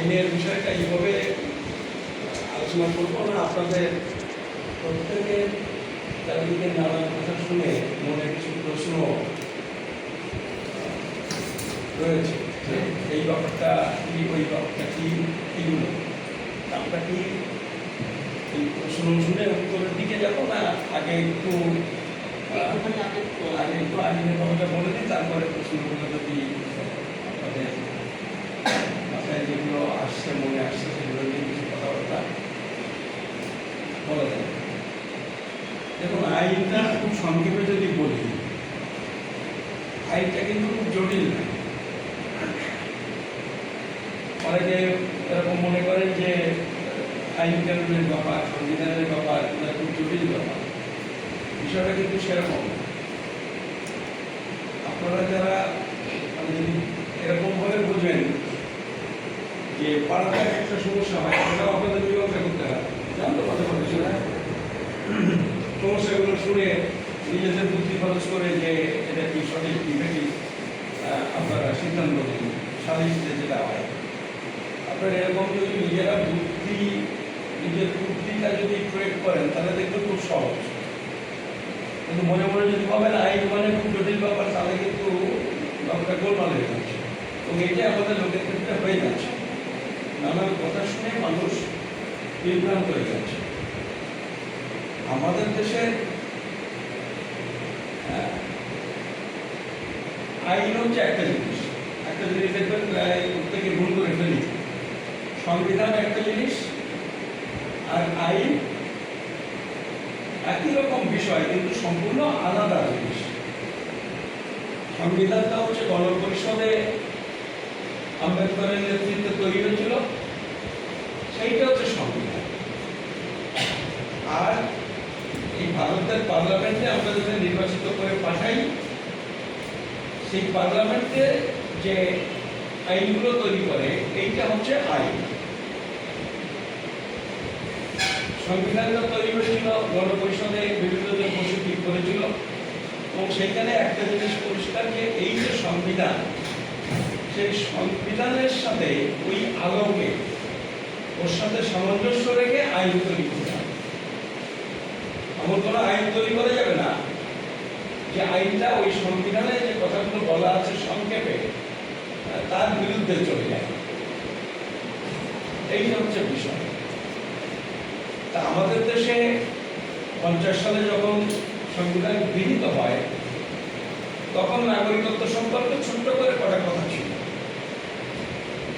আইনের বিষয়টা এইভাবে আলোচনা করবো না। আপনাদের প্রত্যেকের চারিদিকে নানান কথা শুনে মনে কিছু প্রশ্ন রয়েছে যে এই ব্যাপারটা কি, ওই ব্যাপারটা কি, এগুলো আমরা কি এই প্রশ্ন শুনে উত্তরের দিকে যাবো না আগে একটু আইনের ব্যাপারটা বলে দিই, তারপরে প্রশ্নগুলো যদি আপনাদের মাথায় যেগুলো আসছে, মনে আসছে, সেগুলো নিয়ে কিছু কথাবার্তা বলা যাবে। দেখুন, আইনটা খুব সংক্ষেপে যদি বলি, আইনটা কিন্তু খুব জটিল না। অনেকে এরকম মনে করেন যে আইন কানুনের ব্যাপার, সংবিধানের ব্যাপার খুব জটিল ব্যাপার। বিষয়টা কিন্তু সেরকম। আপনারা যারা যদি এরকমভাবে বুঝবেন যে পাড়াতে একটা সমস্যা হয়, সেটাও আপনাদের মীমাংসা করতে হয়, জানতো কথা বলে সমস্যাগুলো শুনে নিজেদের বুদ্ধি খরচ করে যে এটা কি সঠিক কি বেঠিক আপনারা সিদ্ধান্ত নেন। সালিশে যেটা হয়, আপনারা এরকম যদি নিজেরা নিজের বুদ্ধিটা যদি প্রয়োগ করেন তাহলে দেখতে খুব সহজ। কিন্তু মনে মনে যদি ভাবেন আইন মানে খুব জটিল ব্যাপার, তাহলে কিন্তু ব্যাপারটা গোলমাল হয়ে যাচ্ছে। এবং এইটাই আমাদের লোকের ক্ষেত্রে হয়ে যাচ্ছে। নানান কথা শুনে মানুষ বিভ্রান্ত হয়ে যাচ্ছে। আমাদের দেশের আইন হচ্ছে একটা জিনিস দেখবেন প্রায় প্রত্যেকে ভুল করে ফেলি। সংবিধান একটা জিনিস আর আইন একই রকম বিষয়, কিন্তু সম্পূর্ণ আলাদা জিনিস। সংবিধানটা হচ্ছে গণপরিষদে আম্বেদকরের নেতৃত্বে তৈরি হয়েছিল, সেইটা হচ্ছে সংবিধান। আর এই ভারতের পার্লামেন্টে আমরা যাদের নির্বাচিত করে পাঠাই, সেই পার্লামেন্টে যে আইনগুলো তৈরি করে, এইটা হচ্ছে আইন। সংবিধানটা তৈরি হয়েছিল গণপরিষদে, বিভিন্ন জন বসে ঠিক করেছিল। এবং সেইখানে একটা জিনিস পরিষ্কার যে এই যে সংবিধান, সেই সংবিধানের সাথে ওই আলোকে ওর সাথে সামঞ্জস্য রেখে আইন তৈরি করতে হবে। এমন কোনো আইন তৈরি করা যাবে না যে আইনটা ওই সংবিধানে যে কথাগুলো বলা আছে সংক্ষেপে তার বিরুদ্ধে চলে যায়। এইটা হচ্ছে বিষয়। তা আমাদের দেশে 50 সালে যখন সংবিধান গৃহীত হয়, তখন নাগরিকত্ব সম্পর্কে ছোট্ট করে কটা কথা ছিল।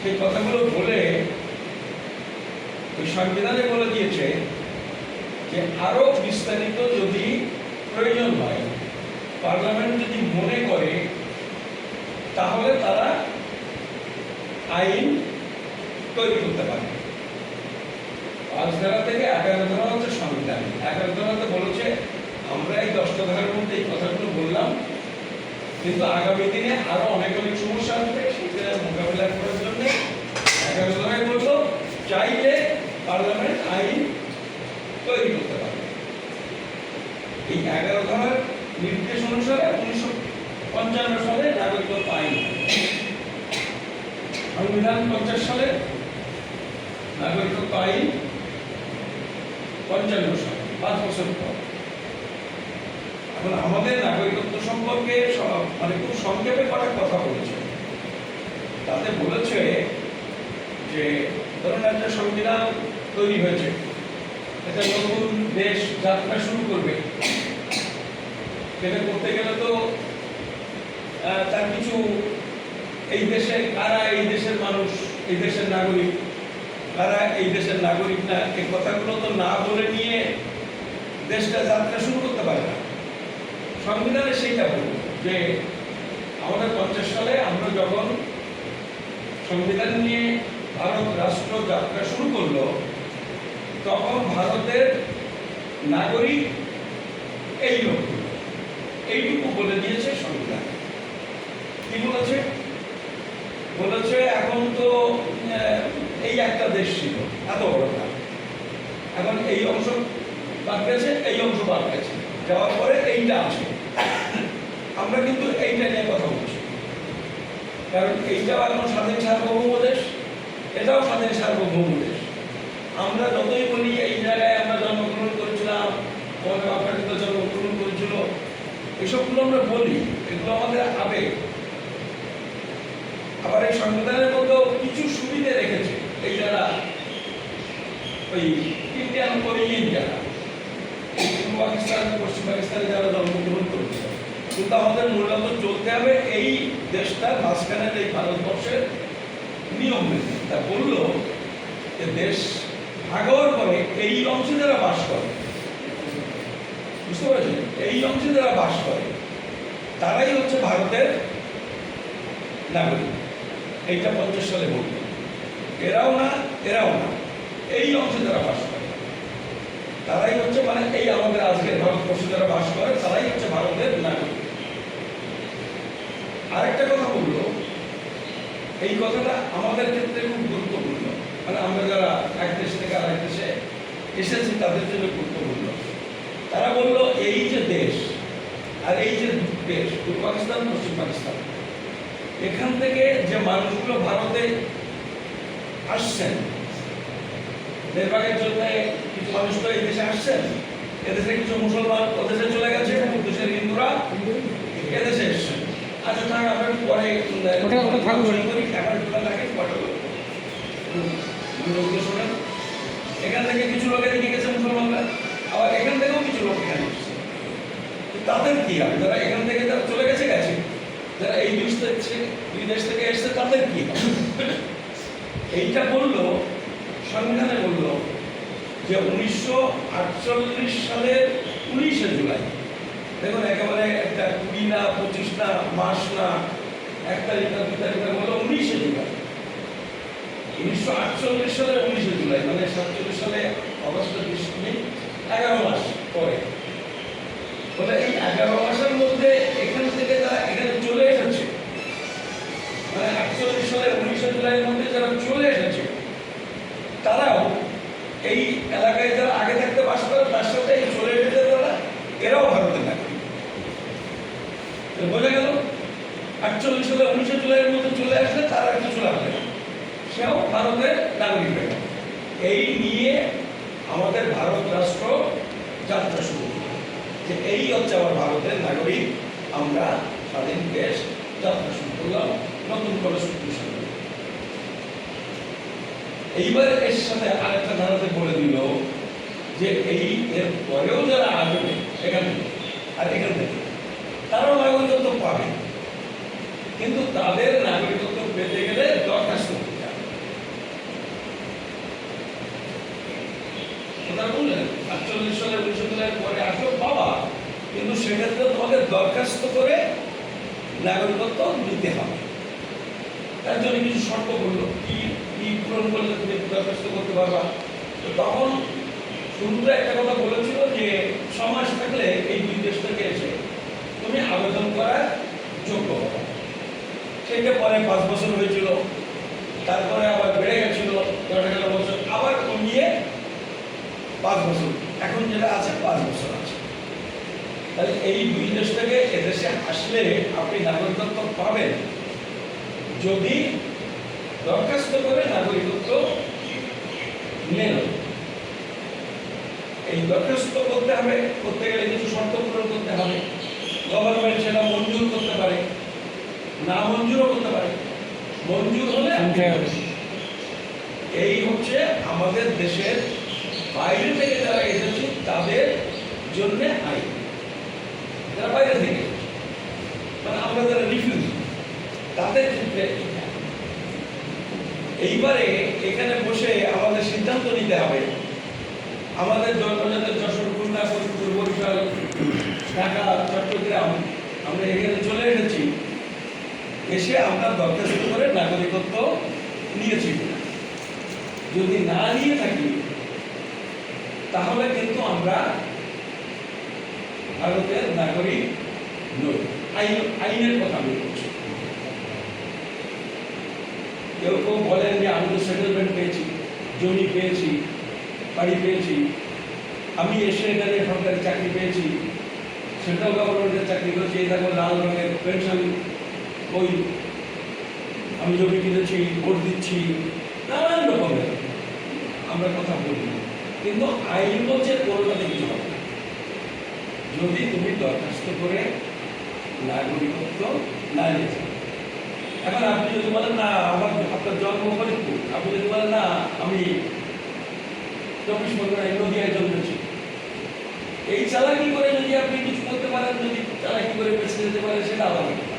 সেই কথাগুলো বলে ওই সংবিধানে বলে দিয়েছে যে আরো বিস্তারিত যদি প্রয়োজন হয়, পার্লামেন্ট যদি মনে করে, তাহলে তারা আইন তৈরি করতে পারে। 5 ধারা থেকে 11 ধারা হচ্ছে সংবিধান। 11 ধারাতে বলেছে আমরা এই 10টা ধারার মধ্যে এই কথাগুলো বললাম, কিন্তু আগামী দিনে আরো অনেক সমস্যা আসবে, সেটা মোকাবিলা করার জন্য 11 ধারায় বললো চাইলে পার্লামেন্ট আইন তৈরি করতে পারে। এই 11 ধারার নির্দেশ অনুসারে 1955 সালে নাগরিকত্ব আইন, সংবিধান 50 সালে, নাগরিকত্ব আইন 55 সালে, 5 বছর পর। এখন আমাদের নাগরিকত্ব সম্পর্কে খুব সংক্ষেপে কটা কথা বলেছে। তাতে বলেছে যে ধরুন একটা সংবিধান তৈরি হয়েছে, এটা নতুন দেশ যাত্রা শুরু করবে, সেটা করতে গেলে তো তার কিছু এই দেশে কারা এই দেশের মানুষ, এই দেশের নাগরিক, কারা এই দেশের নাগরিক না, এই কথাগুলো তো না বলে নিয়ে দেশটা যাত্রা শুরু করতে পারে না। সংবিধানে সেইটা বলব যে আমাদের 50 সালে আমরা যখন সংবিধান নিয়ে ভারত রাষ্ট্র যাত্রা শুরু করলো, তখন ভারতের নাগরিক এই লোকগুলো, এইটুকু বলে দিয়েছে সংবিধান। কি বলেছে? বলেছে এখন তো এই একটা দেশ ছিল এত বড়টা, এখন এই অংশ বাদ গেছে, এই অংশ বাদ গেছে, যাওয়ার পরে এইটা আছে। আমরা কিন্তু এইটা নিয়ে কথা বলছি, কারণ এইটাও এখন স্বাধীন সার্বভৌম দেশ, এটাও স্বাধীন সার্বভৌম দেশ। আমরা যতই বলি এই জায়গায় আমরা জন্মগ্রহণ করেছিলাম, আমাদের বাপরা জন্মগ্রহণ করেছিল, এসবগুলো আমরা বলি, এগুলো আমাদের আবেগ। আবার এই সংবিধানের মধ্যেও কিছু সুবিধা রেখেছে এই যারা ওই ইন্ডিয়ান ওরিজিন যারা পূর্ব পাকিস্তান পশ্চিম পাকিস্তানে যারা জন্মগ্রহণ করেছে, কিন্তু আমাদের মূলত চলতে হবে এই দেশটার মাঝখানের এই ভারতবর্ষের নিয়ম মেনে। তা বললো যে দেশ ভাগ হওয়ার পরে এই অংশে যারা বাস করে, বুঝতে পারছেন, এই অংশে যারা বাস করে তারাই হচ্ছে ভারতের নাগরিক। এইটা 50 সালে বলবে, এরাও না এরাও না, এই অংশে যারা বাস করে তারাই হচ্ছে, মানে এই আমাদের আজকের ভারতবর্ষে যারা বাস করে তারাই হচ্ছে ভারতের নাগরিক। আরেকটা কথা বললো, এই কথাটা আমাদের ক্ষেত্রে খুব গুরুত্বপূর্ণ, মানে আমরা যারা এক দেশ থেকে আরেক দেশে এসেছি তাদের জন্য গুরুত্বপূর্ণ। তারা বলল এই যে দেশ আর এই যে দেশ পূর্ব পাকিস্তান পশ্চিম পাকিস্তান, এখান থেকে যে মানুষগুলো ভারতে আসছেন নির্বাহের জন্য, কিছু মানুষ তো এই দেশে আসছেন, এদেশে কিছু মুসলমান ওদেশে চলে গেছে, দেশের হিন্দুরা এদেশে এসছেন। আচ্ছা থাক, আমরা পরে শোনেন, এখান থেকে কিছু লোক এদিকে গেছে মুসলমানরা, আবার এখান থেকেও কিছু লোক এখানে এসছে। তাদের কি হবে? যারা এখান থেকে যারা চলে গেছে গেছে, যারা এই দুই দেশ থেকে এসছে তাদের কি হবে? এইটা বললো সংবিধানে, বললো যে 1948 সালের 19শে জুলাই, দেখুন একেবারে একটা 20 না 25 না মাস না 1 তারিখ না 2 তারিখ না, বললো 19শে জুলাই। 1948 সালের 19শে জুলাই, মানে 47 সালে অগস্ট 20 11 মাস পরে। বলে এই 11 মাসের মধ্যে এখান থেকে যারা এখানে চলে এসেছে, মানে 48 সালের 19শে জুলাইয়ের মধ্যে যারা চলে এসেছে, তারাও এই এলাকায় যারা আগে থাকতে বাস করে তার সাথে এই চলে এসেছে তারা, এরাও ভারতের নাগরিক। বোঝা গেল 48 সালে 19শে জুলাইয়ের মধ্যে চলে আসলে তারা কিছু লাগবে না, সেও ভারতের নাগরিক হয়ে গেল। এই নিয়ে আমাদের ভারত রাষ্ট্র যাত্রা শুরু, যে এই হচ্ছে আমার ভারতের নাগরিক, আমরা স্বাধীন দেশ, যাত্রা শুরু করলাম নতুন করে শক্তিশালী। এইবার এর সাথে আরেকটা ধারাতে বলে দিল যে এই এর পরেও যারা আসবে এখান থেকে আর এখান থেকে, তারাও নাগরিকত্ব পাবে, কিন্তু তাদের নাগরিকত্ব পেতে গেলে দরখাস্ত করতে হবে। কথা বললেন 48 সালে 19শে জুলাইয়ের পরে আসো বাবা, কিন্তু সেক্ষেত্রে তোমাকে দরখাস্ত করে নাগরিকত্ব নিতে হবে। তার জন্য কিছু শর্ত করলো, কি কি পূরণ করলে তুমি দরখাস্ত করতে পারবা। তো তখন শুরুতে একটা কথা বলেছিল যে 6 মাস থাকলে এই দুই দেশ থেকে এসে তুমি আবেদন করার যোগ্য হবে। সেটা পরে 5 বছর হয়েছিল, তারপরে আবার বেড়ে গেছিল 10-11 বছর, আবার কমিয়ে 5 বছর, এখন যেটা আছে 5 বছর আছে। তাহলে এই দুই দেশ থেকে এদেশে আসলে আপনি নাগরিকত্ব পাবেন যদি দরখাস্ত করে নাগরিকত্ব নেন। এই দরখাস্ত করতে হবে, করতে গেলে কিছু শর্ত পূরণ করতে হবে। গভর্নমেন্ট সেটা মঞ্জুর করতে পারে, না মঞ্জুরও করতে পারে। মঞ্জুর হলে এই হচ্ছে আমাদের দেশের বাইরে থেকে যারা এসেছে তাদের জন্য আইন, যারা বাইরে থেকে, মানে আমরা যারা রিফিউজি তাদের ক্ষেত্রে। এইবারে এখানে বসে আমাদের সিদ্ধান্ত নিতে হবে, আমাদের জন্মজাতের যশোর, খুলনা, ফরিদপুর, বরিশাল, ঢাকা, চট্টগ্রাম, আমরা এখানে চলে এসেছি, এসে আমরা দরখাস্ত করে নাগরিকত্ব নিয়েছি। যদি না নিয়ে থাকি তাহলে কিন্তু আমরা ভারতের নাগরিক নই। আইনের কথা আমি বলছি। কেউ কেউ বলেন যে আমি তো সেটেলমেন্ট পেয়েছি, জমি পেয়েছি, বাড়ি পেয়েছি, আমি এসে এখানে সরকারি চাকরি পেয়েছি, সেন্ট্রাল গভর্নমেন্টের চাকরি করেছি, এই দেখো লাল রঙের পেনশন, ওই আমি জমি কিনেছি, ভোট দিচ্ছি, নানান রকমের আমরা কথা বলি, কিন্তু আইন বলছে কোনোটাতে কিছু হবে না যদি তুমি দরখাস্ত করে নাগরিকত্ব না নিয়েছে। এখন আপনি যদি বলেন না আপনার জন্ম ফরিদপুর, আপনি যদি বলেন না আমি 24 নদিয়ায় জন্মেছি, এই চালাকি করে যদি আপনি কিছু করতে পারেন, যদি চালাকি করে বেঁচে যেতে পারেন, সেটা আলাদা কথা।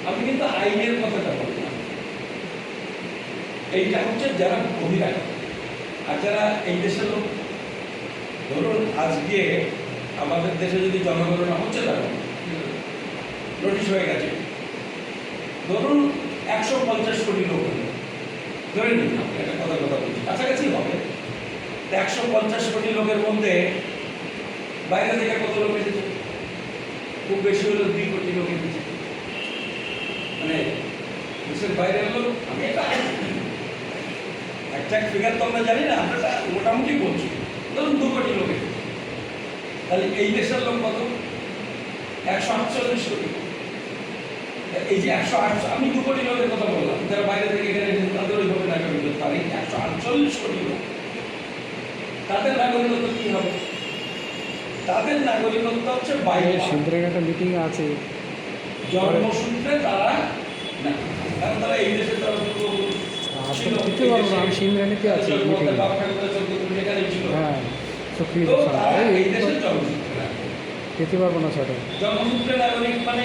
আমি কিন্তু আইনের কথাটা বলি না। এইটা হচ্ছে যারা বহিরাগত, আর যারা এই দেশের লোক। ধরুন আজকে আমাদের দেশে যদি জনগণনা হচ্ছে, তারা নোটিশ হয়ে গেছে, ধরুন 150 কোটি লোক হলো, ধরে নিন একটা কথা বলছি, কাছাকাছি হবে। 150 কোটি লোকের মধ্যে বাইরে থেকে কত লোক এসেছে? খুব বেশি হলো 2 কোটি লোক এসেছে, মানে দেশের বাইরের লোক। আমি এটা একটা ফিগার তো আমরা জানি না, আমরা মোটামুটি বলছি, ধরুন 2 কোটি লোক এসেছে। তাহলে এই দেশের লোক কত? 148 কোটি। এই যে 108, আমি 2 কোটি লোকের কথা বললাম, যারা বাইরে থেকে এখানে এসেছে, তাদের ওইভাবে নাগরিকত্ব। তার এই 148 কোটি লোক, তাদের নাগরিকত্ব কি হবে? তাদের নাগরিকত্ব হচ্ছে বাইরে। সুন্দরের একটা মিটিং আছে, জন্মসূত্রে তারা না, কারণ তারা এই দেশে তারা দিতে পারবো না। আমি সিমরানিতে আছি মিটিং। হ্যাঁ, সক্রিয় এই দেশের জন্মসূত্রে যেতে পারবো না সেটা। জন্মসূত্রে নাগরিক মানে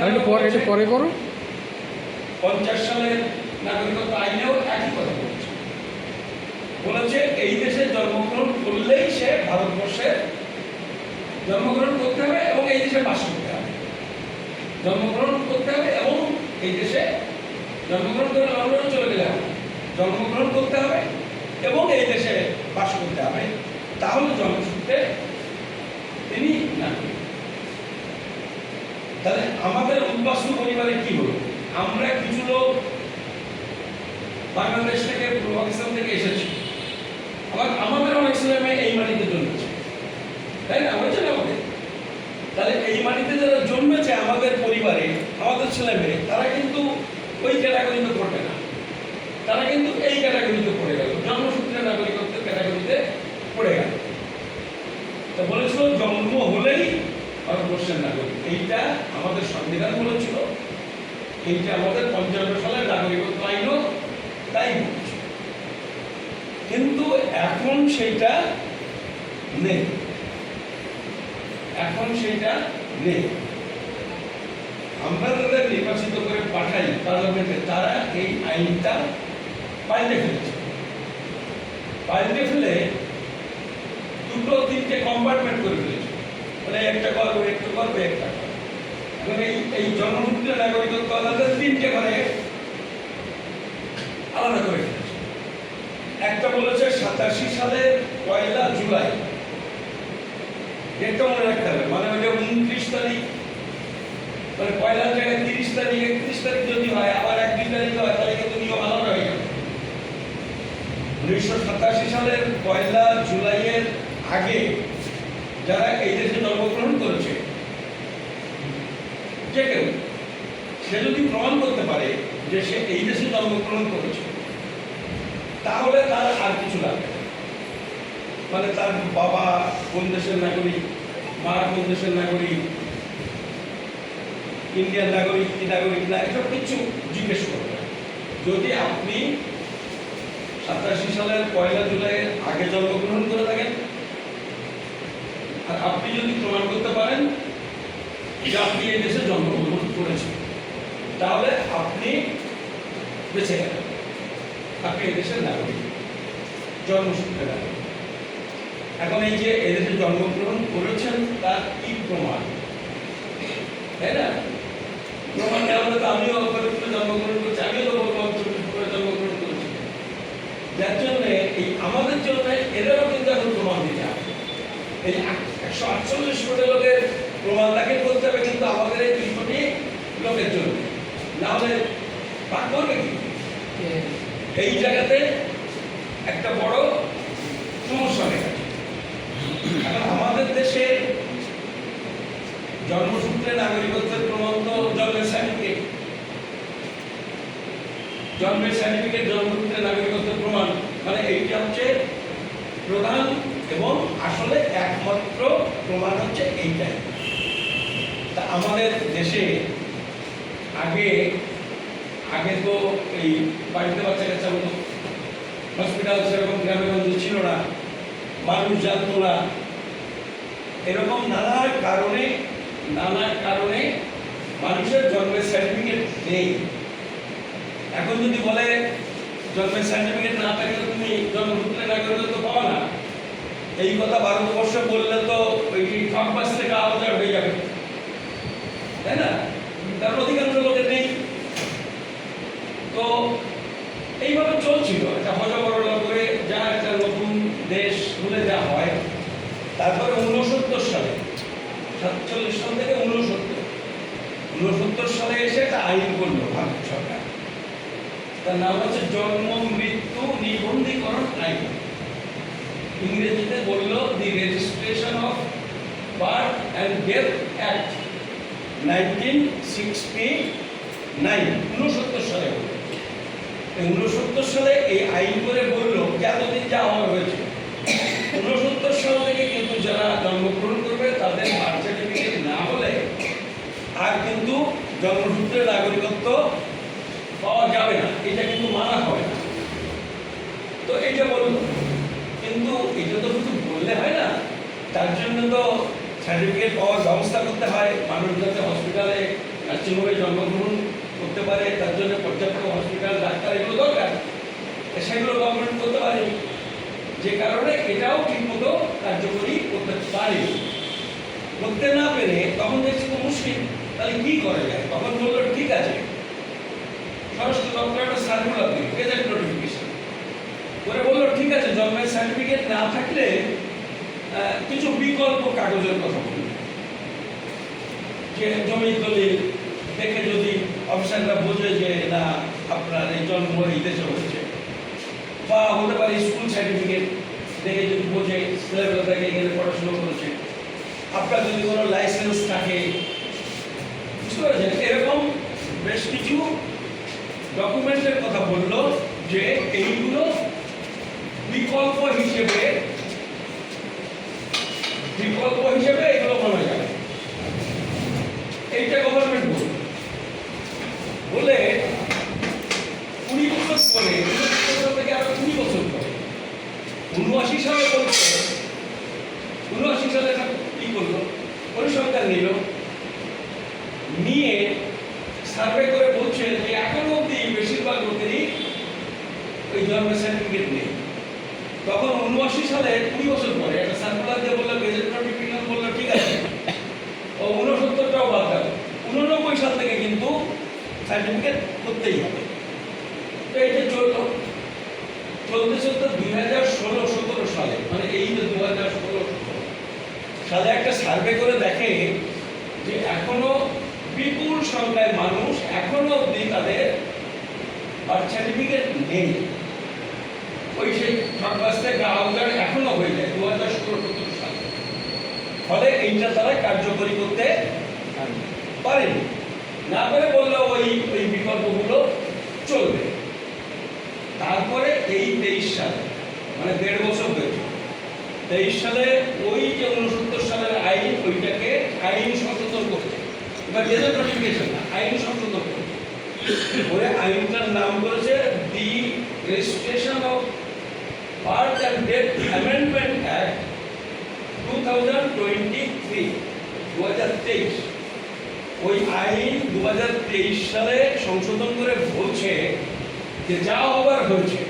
এটা পরে করো। 50 সালের নাগরিকত্ব আইনেও একই কথা বলেছে, এই দেশে জন্মগ্রহণ করলেই সে ভারতবর্ষে জন্মগ্রহণ করতে হবে এবং এই দেশে বাস করতে হবে। জন্মগ্রহণ করতে হবে এবং এই দেশে জন্মগ্রহণ করে লন্ডনে চলে গেলে হবে, জন্মগ্রহণ করতে হবে এবং এই দেশে বাস করতে হবে, তাহলে জন্মসূত্রে তিনি নাগরিক। তাহলে আমাদের উদ্বাস্তু পরিবারে কি হলো? আমরা কিছু লোক বাংলাদেশ থেকে, পূর্ব পাকিস্তান থেকে এসেছি, আবার আমাদের অনেক ছেলে মেয়ে এই মাটিতে জন্মেছে, তাই না? হয়েছে না আমাদের? তাহলে এই মাটিতে যারা জন্মেছে আমাদের পরিবারে, আমাদের ছেলে মেয়ে, তারা কিন্তু ওই ক্যাটাগরিতে পড়বে না, তারা কিন্তু এই ক্যাটাগরিতে পড়ে গেল, জন্মসূত্রে নাগরিকত্বের ক্যাটাগরিতে পড়ে গেল। তো বলেছিল জন্ম হলেই ভারতবর্ষের নাগরিক, এইটা আমাদের সংবিধান বলেছিল, এইটা আমাদের 55 সালের নাগরিকত্ব আইনও তাই বলেছে। কিন্তু এখন সেইটা নেই, এখন সেইটা নেই। আমরা তাদের নির্বাচিত করে পাঠাই পার্লামেন্টে, তারা এই আইনটা পাল্টে ফেলেছে। পাল্টে ফেলে 2-3টে কম্পার্টমেন্ট করে ফেলেছে, মানে একটা করবে, একটু করবে, একটা করবে। এখন এই জন্মসূত্রে নাগরিকত্ব আলাদা 3টে ঘরে আলাদা করে ফেলেছে। একটা বলেছে 87 সালের 1 জুলাই, ডেটটা মনে রাখতে হবে, মানে ওইটা 29 তারিখ, মানে 1 জায়গায় 30 তারিখ, 31 তারিখ যদি হয়, আবার 1-2 তারিখ হয়, তাহলে কিন্তু নিয়ম আলাদা হয়ে যাবে। 1987 সালের 1 জুলাইয়ের আগে যারা এই দেশে জন্মগ্রহণ করেছে, যে কেউ, সে যদি প্রমাণ করতে পারে যে সে এই দেশে জন্মগ্রহণ করেছে, তাহলে তার আর কিছু লাগবে না। মানে তার বাবা কোন দেশের নাগরিক, মা কোন দেশের নাগরিক, ইন্ডিয়ান নাগরিক কি নাগরিক না, এসব কিছু জিজ্ঞেস করবে। যদি আপনি 87 সালের 1 জুলাইয়ের আগে জন্মগ্রহণ করে থাকেন, আর আপনি যদি প্রমাণ করতে পারেন যে আপনি এই দেশে জন্মগ্রহণ করেছেন, তাহলে আপনি বেঁচে গেলেন, আপনি এই দেশের নাগরিক, জন্মসূত্রে নাগরিক। এখন এই যে এদেশে জন্মগ্রহণ করেছেন তার কি প্রমাণ, তাই না? প্রমাণ না হলে তো আমিও জন্মগ্রহণ করছি, আমিও তো বলবো জন্মগ্রহণ করেছি। যার জন্য এই আমাদের জন্য এদেরও কিন্তু এখন প্রমাণ দিতে হবে। এই 148 কোটি লোকের প্রমাণ দাখিল করতে হবে, কিন্তু আমাদের এই 2 কোটি লোকের জন্য, না হলে ভাগ করবে কি? এই জায়গাতে একটা বড় সমস্যা হয়ে গেছে। এখন আমাদের দেশে জন্মসূত্রে নাগরিকত্বের প্রমাণ তো জন্মের সার্টিফিকেট, জন্মসূত্রে নাগরিকত্বের প্রমাণ, মানে এইটা হচ্ছে আমাদের দেশে আগে আগে তো এই বাড়িতে বাচ্চা কাচ্চা হতো, হসপিটাল সেরকম গ্রামে গঞ্জে ছিল না, মানুষ জানতো না, এরকম নানা কারণে মানুষের জন্মের সার্টিফিকেট নেই। এখন যদি বলে জন্মের সার্টিফিকেট না থাকলে তুমি জন্মসূত্রে নাগরিকত্ব পাও না, এই কথা ভারতবর্ষে বললে তো ওই ঠকবাজ থেকে আলাদা হয়ে যাবে, তাই না? কারণ অধিকাংশ লোকের নেই। তো এইভাবে চলছিল একটা হজবরলা করে, যা একটা নতুন দেশ খুলে দেওয়া হয়। তারপরে 69 সালে, 47 সাল থেকে 69 সালে এসে একটা আইন করলো ভারত সরকার, তার নাম হচ্ছে জন্ম মৃত্যু নিবন্ধীকরণ আইন। ইংরেজিতে বলল দি registration of birth and death act 1969, 69 সালে হলো। 69 সালে এই আইন করে বললো যে এতদিন যা হওয়ার হয়েছে, 69 সাল থেকে কিন্তু যারা জন্মগ্রহণ করবে তাদের বার্থ সার্টিফিকেট না হলে আর কিন্তু জন্মসূত্রে নাগরিকত্ব পাওয়া যাবে না, এটা কিন্তু মানা হবে না। তো এটা বলল, কিন্তু এটা তো শুধু বললে হয় না, তার জন্য তো সার্টিফিকেট পাওয়ার ব্যবস্থা করতে হয়। মানুষ যাতে হসপিটালে নার্সিংহোমে জন্মগ্রহণ করতে পারে, তার জন্য পর্যাপ্ত হসপিটাল, ডাক্তার এগুলো দরকার, সেগুলো গভর্নমেন্ট করতে পারে, যে কারণে এটাও ঠিকমতো কার্যকরী করতে পারে। করতে না পেরে তখন দেখছি তো মুশকিল, তাহলে কি করা যায়? তখন বললো ঠিক আছে, স্বরাষ্ট্র দপ্তর একটা সার্কুলার দিল, গেজেট নোটিফিকেশন করে বললো ঠিক আছে, জন্মের সার্টিফিকেট না থাকলে কিছু বিকল্প কাগজের কথা বলল, যে জমি দলিল দেখে যদি অফিসাররা বোঝে যে না আপনার এই জন্ম এই দেশে হয়েছে, বা হতে পারে স্কুল সার্টিফিকেট দেখে যদি বোঝে ছেলেবেলা থেকে এখানে পড়াশোনা করেছে, আপনার যদি কোনো লাইসেন্স থাকে, বুঝতে পারছেন? এরকম বেশ কিছু ডকুমেন্টের কথা বললো যে এইগুলো বিকল্প হিসেবে এগুলো মানা যাবে। এইটা গভর্নমেন্ট বলে 20 বছর পরে, 20 বছর থেকে আরো 20 বছর পরে 79 সালে বলছে, 79 সালে একটা কি করলো, পরিসংখ্যান নিল, নিয়ে সার্ভে করে বলছে যে এখনো অব্দি বেশিরভাগ লোকেরই ওই জন্মের সার্টিফিকেট নেই। তখন 79 সালে 20 বছর পরে একটা সার্কুলার দিয়ে বললো, গেজেট নোটিফিকেশন বললো ঠিক আছে, ও 69টাও বাদ গেল, 89 সাল থেকে কিন্তু সার্টিফিকেট করতেই হবে। তো এটা চলতে 2016-17 সালে, মানে এই যে 2016 সালে একটা সার্ভে করে দেখে যে এখনো বিপুল সংখ্যায় মানুষ এখনো অব্দি তাদের বার্থ সার্টিফিকেট নেই। ওই সেই ঠকবাজটা গ্রাহকদের এখনো হয়ে যায় 2016-17 সালে। ফলে এইটা তারা কার্যকরী করতে পারেনি, না করে বললো ওই বিকল্পগুলো চলবে। তারপরে এই 23 সালে, মানে 1.5 বছর হয়েছে, 23 সালে ওই যে 69 সালের আইন, ওইটাকে আইন সংশোধন করছে, এবার গেজেট নোটিফিকেশন না, আইন সংশোধন করছে। ওই আইনটার নাম করেছে দি registration of birth and death amendment act 2023। ওই আইন 2023 সালে সংশোধন করে বলছে যে যা হবার হয়েছে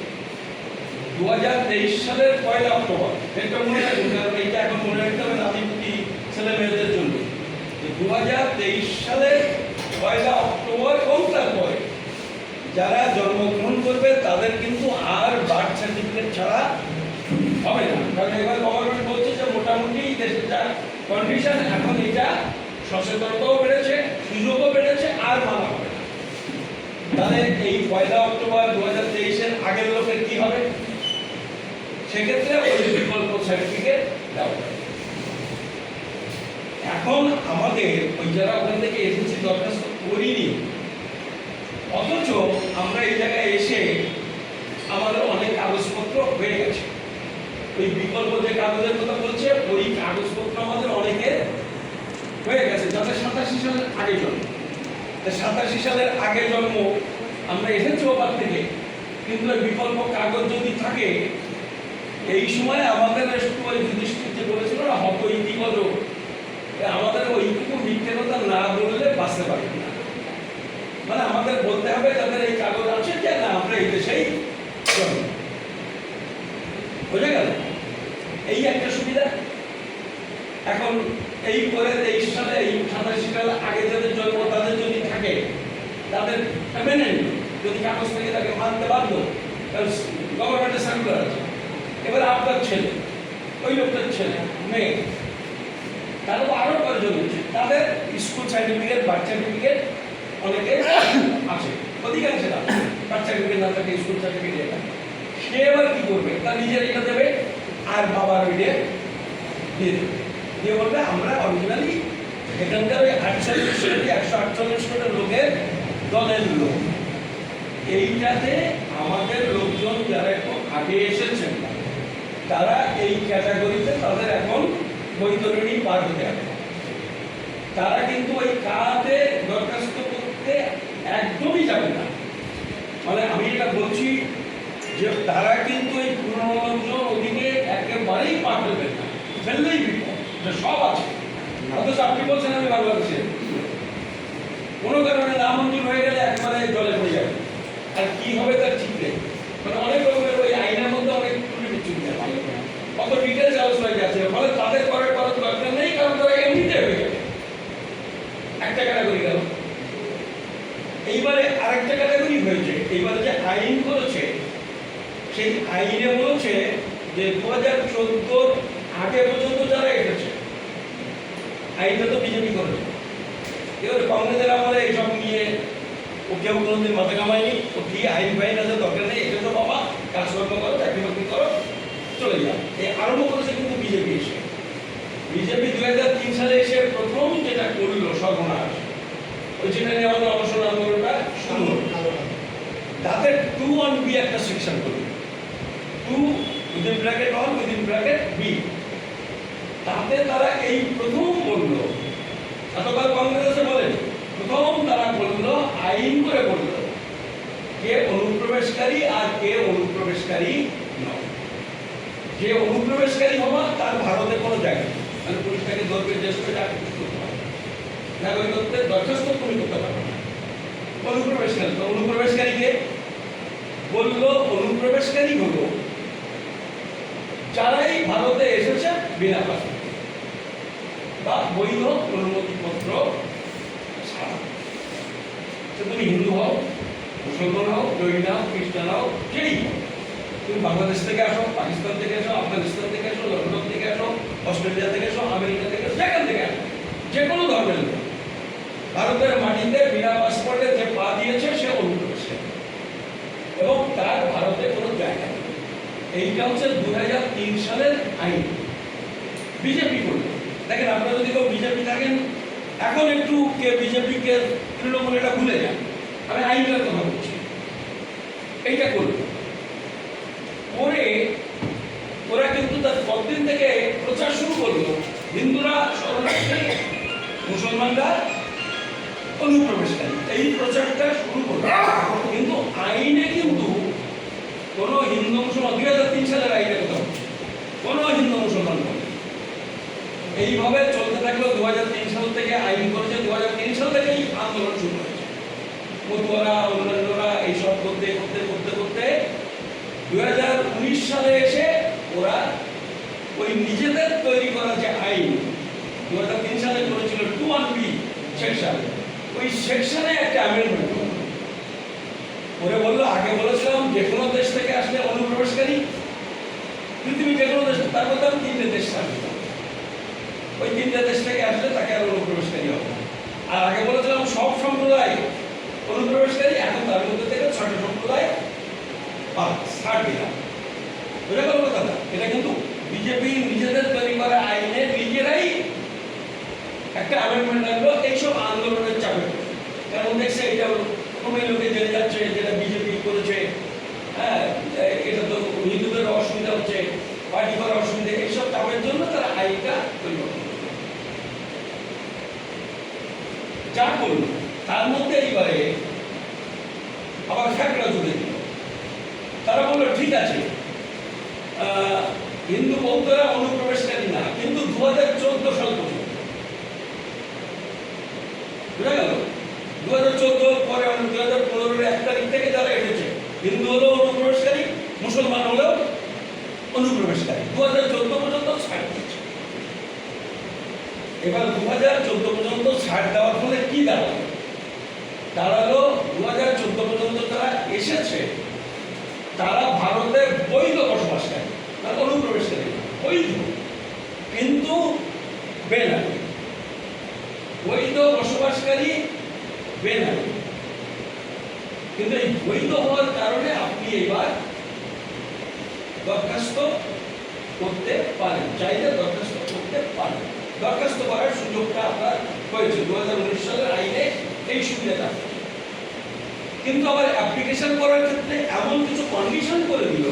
2023 সালের 1 অক্টোবর, এটা মনে রাখুন, কারণ এইটা এখন মনে রাখতে হবে নাতিপুতি ছেলে মেয়েদের জন্য, 2023 সালের 1 অক্টোবর এবং তারপরে যারা জন্মগ্রহণ করবে তাদের কিন্তু আর বার্থ সার্টিফিকেট ছাড়া হবে না। কারণ এবার গভর্নমেন্ট বলছে যে মোটামুটি দেশের যা কন্ডিশন, এখন এটা সচেতনতাও বেড়েছে, সুযোগও বেড়েছে, আর মানা হবে না। তাহলে এই 1 অক্টোবর 2023-এর আগের লোকের কি হবে? সেক্ষেত্রে ওই বিকল্প সার্টিফিকেট দেওয়া হবে। এখন আমাদের ওই যারা ওখান থেকে এসেছি দরখাস্ত করিনি, অথচ আমরা এই জায়গায় এসে আমাদের অনেক কাগজপত্র হয়ে গেছে। ওই বিকল্প যে কাগজের কথা বলছে, ওই কাগজপত্র আমাদের অনেকের হয়ে গেছে, যাদের 87 সালের আগে জন্ম। 87 সালের আগে জন্ম, আমরা এসেছি ওপার থেকে, কিন্তু ওই বিকল্প কাগজ যদি থাকে, এই সময় আমাদের একটু ওই যুধিষ্ঠির যে বলেছিল না, হত ইতিবদ, আমাদের ওইটুকু মিথ্যে কথা না বললে বাঁচতে পারবে না। মানে আমাদের বলতে হবে যাদের এই কাগজ আছে যে না আমরা এই দেশেই জন্ম। বুঝে গেল? এই একটা সুবিধা। এখন এই করে 23 সালে, এই 87 সালে আগে যাদের জন্ম তাদের যদি থাকে, তাদের মেনে নিল, যদি কাগজ থেকে তাকে মানতে বাধ্য, গভর্নমেন্টের সার্কুলার আছে। এবার আপনার ছেলে, ওই লোকটার ছেলে, মেয়ে, তারও আরো প্রয়োজন হচ্ছে, তাদের স্কুল সার্টিফিকেট, বার্থ সার্টিফিকেট অনেকে আছে, অধিকাংশে না, বার্থ সার্টিফিকেট না থাকে, স্কুল সার্টিফিকেট। সে এবার কি করবে? তার নিজের এটা দেবে আর বাবার ওইটা দিয়ে দেবে, দিয়ে বলবে আমরা অরিজিনালি এখানকার ওই 148 কোটি লোকের দলের লোক। এইটাতে আমাদের লোকজন যারা একটু আগে এসেছেন তারা এই ক্যাটাগরিতে তাদের এখন বৈতরণী পার হতে হবে। তারা কিন্তু ওই কাজে দরখাস্ত করতে একদমই যাবে না। মানে আমি এটা বলছি যে তারা কিন্তু এই পুরনো লোকজন ওদিকে একেবারেই পা ফেলবেন না, ফেললেই বিপদ, সব আছে। অথচ আপনি বলছেন আমি বাংলাদেশে, কোনো কারণে না মঞ্জুর হয়ে গেলে একবারে জলে পড়ে যাবে, আর কি হবে তার ঠিক নেই। মানে অনেক রকমের ওই আইনের মধ্যে অনেক ত্রুটি বিচ্যুতি আছে, কত ডিটেলস আলোচনা হয়ে যাচ্ছে, ফলে তাদের করার দরকার নেই, কারণ তারা এমনিতে হয়ে যাবে। একটা ক্যাটাগরি গেল। এইবারে আরেকটা ক্যাটাগরি হয়েছে, এইবারে যে আইন করেছে সেই আইনে বলেছে যে 2014 আগে পর্যন্ত যারা এসেছে, আইনটা তো বিজেপি করেছে, এবার কংগ্রেসের আমলে এইসব নিয়ে ও কেউ কোনোদিন মাথা কামায়নি, ও কি আইন ফাইন আছে দরকার নেই, এটা তো বাবা কাজকর্ম করো, চাকরি বাকরি করো, চলে যাও। এই আরম্ভ করেছে কিন্তু বিজেপি এসে। বিজেপি 2003 সালে এসে প্রথম যেটা করলো সর্বনাশ, ওই যেটা নিয়ে আমাদের অবসর আন্দোলনটা শুরু হলো, তাতে 2(1)B একটা সেকশন করলো, 2 within bracket 1 within bracket B। তাতে তারা এই প্রথম বললো, এতকাল কংগ্রেসে বলেন, প্রথম তারা বললো, আইন করে বললো কে অনুপ্রবেশকারী আর কে অনুপ্রবেশকারী নয়। যে অনুপ্রবেশকারী হওয়া তার ভারতে কোনো জায়গা নেই, মানে পুলিশটাকে ধরবে, দেশ করে চাকরি করতে হবে, নাগরিকত্বের দরখাস্ত তুমি করতে পারবে না। অনুপ্রবেশকারী, তো অনুপ্রবেশকারীকে বললো অনুপ্রবেশকারী হলো যারাই ভারতে এসেছে বিনা পাসপোর্ট বা বৈধ অনুমতিপত্র ছাড়া। তুমি হিন্দু হও, মুসলমান হও, জৈন হও, খ্রিস্টান হও, যেই তুমি বাংলাদেশ থেকে আসো, পাকিস্তান থেকে আসো, আফগানিস্তান থেকে আসো, লন্ডন থেকে আসো, অস্ট্রেলিয়া থেকে আসো, আমেরিকা থেকে আসো, যেখান থেকে আসো, যে কোনো ধর্মের লোক ভারতের মাটিতে বিনা পাসপোর্টে যে পা দিয়েছে সে অনুপ্রবেশকারী এবং তার ভারতে কোনো জায়গা নেই। এইটা হচ্ছে 2003 সালের আইন, বিজেপি করলো। দেখেন আপনারা যদি কেউ বিজেপি থাকেন, এখন একটু কে বিজেপি কে তৃণমূল এটা ভুলে যান, আমি আইনটার কথা বলছি। এইটা করলো করে ওরা কিন্তু তার পরদিন থেকে প্রচার শুরু করলো, হিন্দুরা শরণার্থী, মুসলমানরা অনুপ্রবেশকারী, এই প্রচারটা শুরু করলো। কিন্তু আইনে কিন্তু কোনো হিন্দু মুসলমান, 2003 সালের আইনের কথা বলছি, কোনো হিন্দু মুসলমান বলে এইভাবে চলতে থাকলো। 2003 সাল থেকে আইন করেছে, 2003 সাল থেকেই আন্দোলন শুরু হয়েছে, মতুয়ারা অন্যান্যরা এইসব করতে করতে করতে করতে 2019 সালে এসে ওরা ওই নিজেদের তৈরি করা যে আইন 2003 সালে করেছিল 2(1)B সেকশন, ওই সেকশনে একটা অ্যামেন্ডমেন্ট ওরে বললো, আগে বলেছিলাম যে কোনো দেশ থেকে আসলে অনুপ্রবেশকারী, পৃথিবীর যে কোনো দেশ, তার মধ্যে আমি 3টে দেশ থাকবে, ওই 3টে দেশ থেকে আসলে তাকে আর অনুপ্রবেশকারী হবে। আর আগে বলেছিলাম সব সম্প্রদায় অনুপ্রবেশকারী, এখন তার মধ্যে থেকে 6টা সম্প্রদায় ছাড় দিলাম। বুঝে গেল কথা? এটা কিন্তু বিজেপি নিজেদের তৈরি করা আইনে নিজেরাই একটা অ্যামেন্ডমেন্ট আনলো এইসব আন্দোলনের চাপে, কারণ দেখছে এটা কমে লোকে জেনে যাচ্ছে যেটা বিজেপি করেছে, হ্যাঁ এটা তো হিন্দুদের অসুবিধা হচ্ছে, পার্টি করার অসুবিধা, এইসব চাপের জন্য তারা আইনটা তৈরি করে। যা করলো তার মধ্যে এইবারে আবার ফ্যাক্টরা জুড়ে দিল। তারা বললো ঠিক আছে, হিন্দু বৌদ্ধরা অনুপ্রবেশকারী না, কিন্তু 2014 সাল পর্যন্ত বুঝা গেল। 2014 পরে 2015 1 তারিখ থেকে যারা এসেছে হিন্দু হলেও অনুপ্রবেশকারী, মুসলমান হলেও অনুপ্রবেশকারী, 2014 পর্যন্ত ছাড় দিয়েছে। এবার 2014 পর্যন্ত ছাড় দেওয়ার ফলে কি দাঁড়ালো? দাঁড়ালো 2014 পর্যন্ত যারা এসেছে তারা ভারতের বৈধ বসবাসকারী, মানে অনুপ্রবেশকারী বৈধ, কিন্তু বেনাগরিক। বৈধ বসবাসকারী বেনাগরিক, কিন্তু এই বৈধ হওয়ার কারণে আপনি এবার দরখাস্ত করতে পারেন, চাইলে দরখাস্ত করতে পারেন। দরখাস্ত করার সুযোগটা আপনার হয়েছে 2019 সালের আইনে, এই সুবিধাটা। কিন্তু আবার অ্যাপ্লিকেশন করার ক্ষেত্রে এমন কিছু কন্ডিশন করে দিল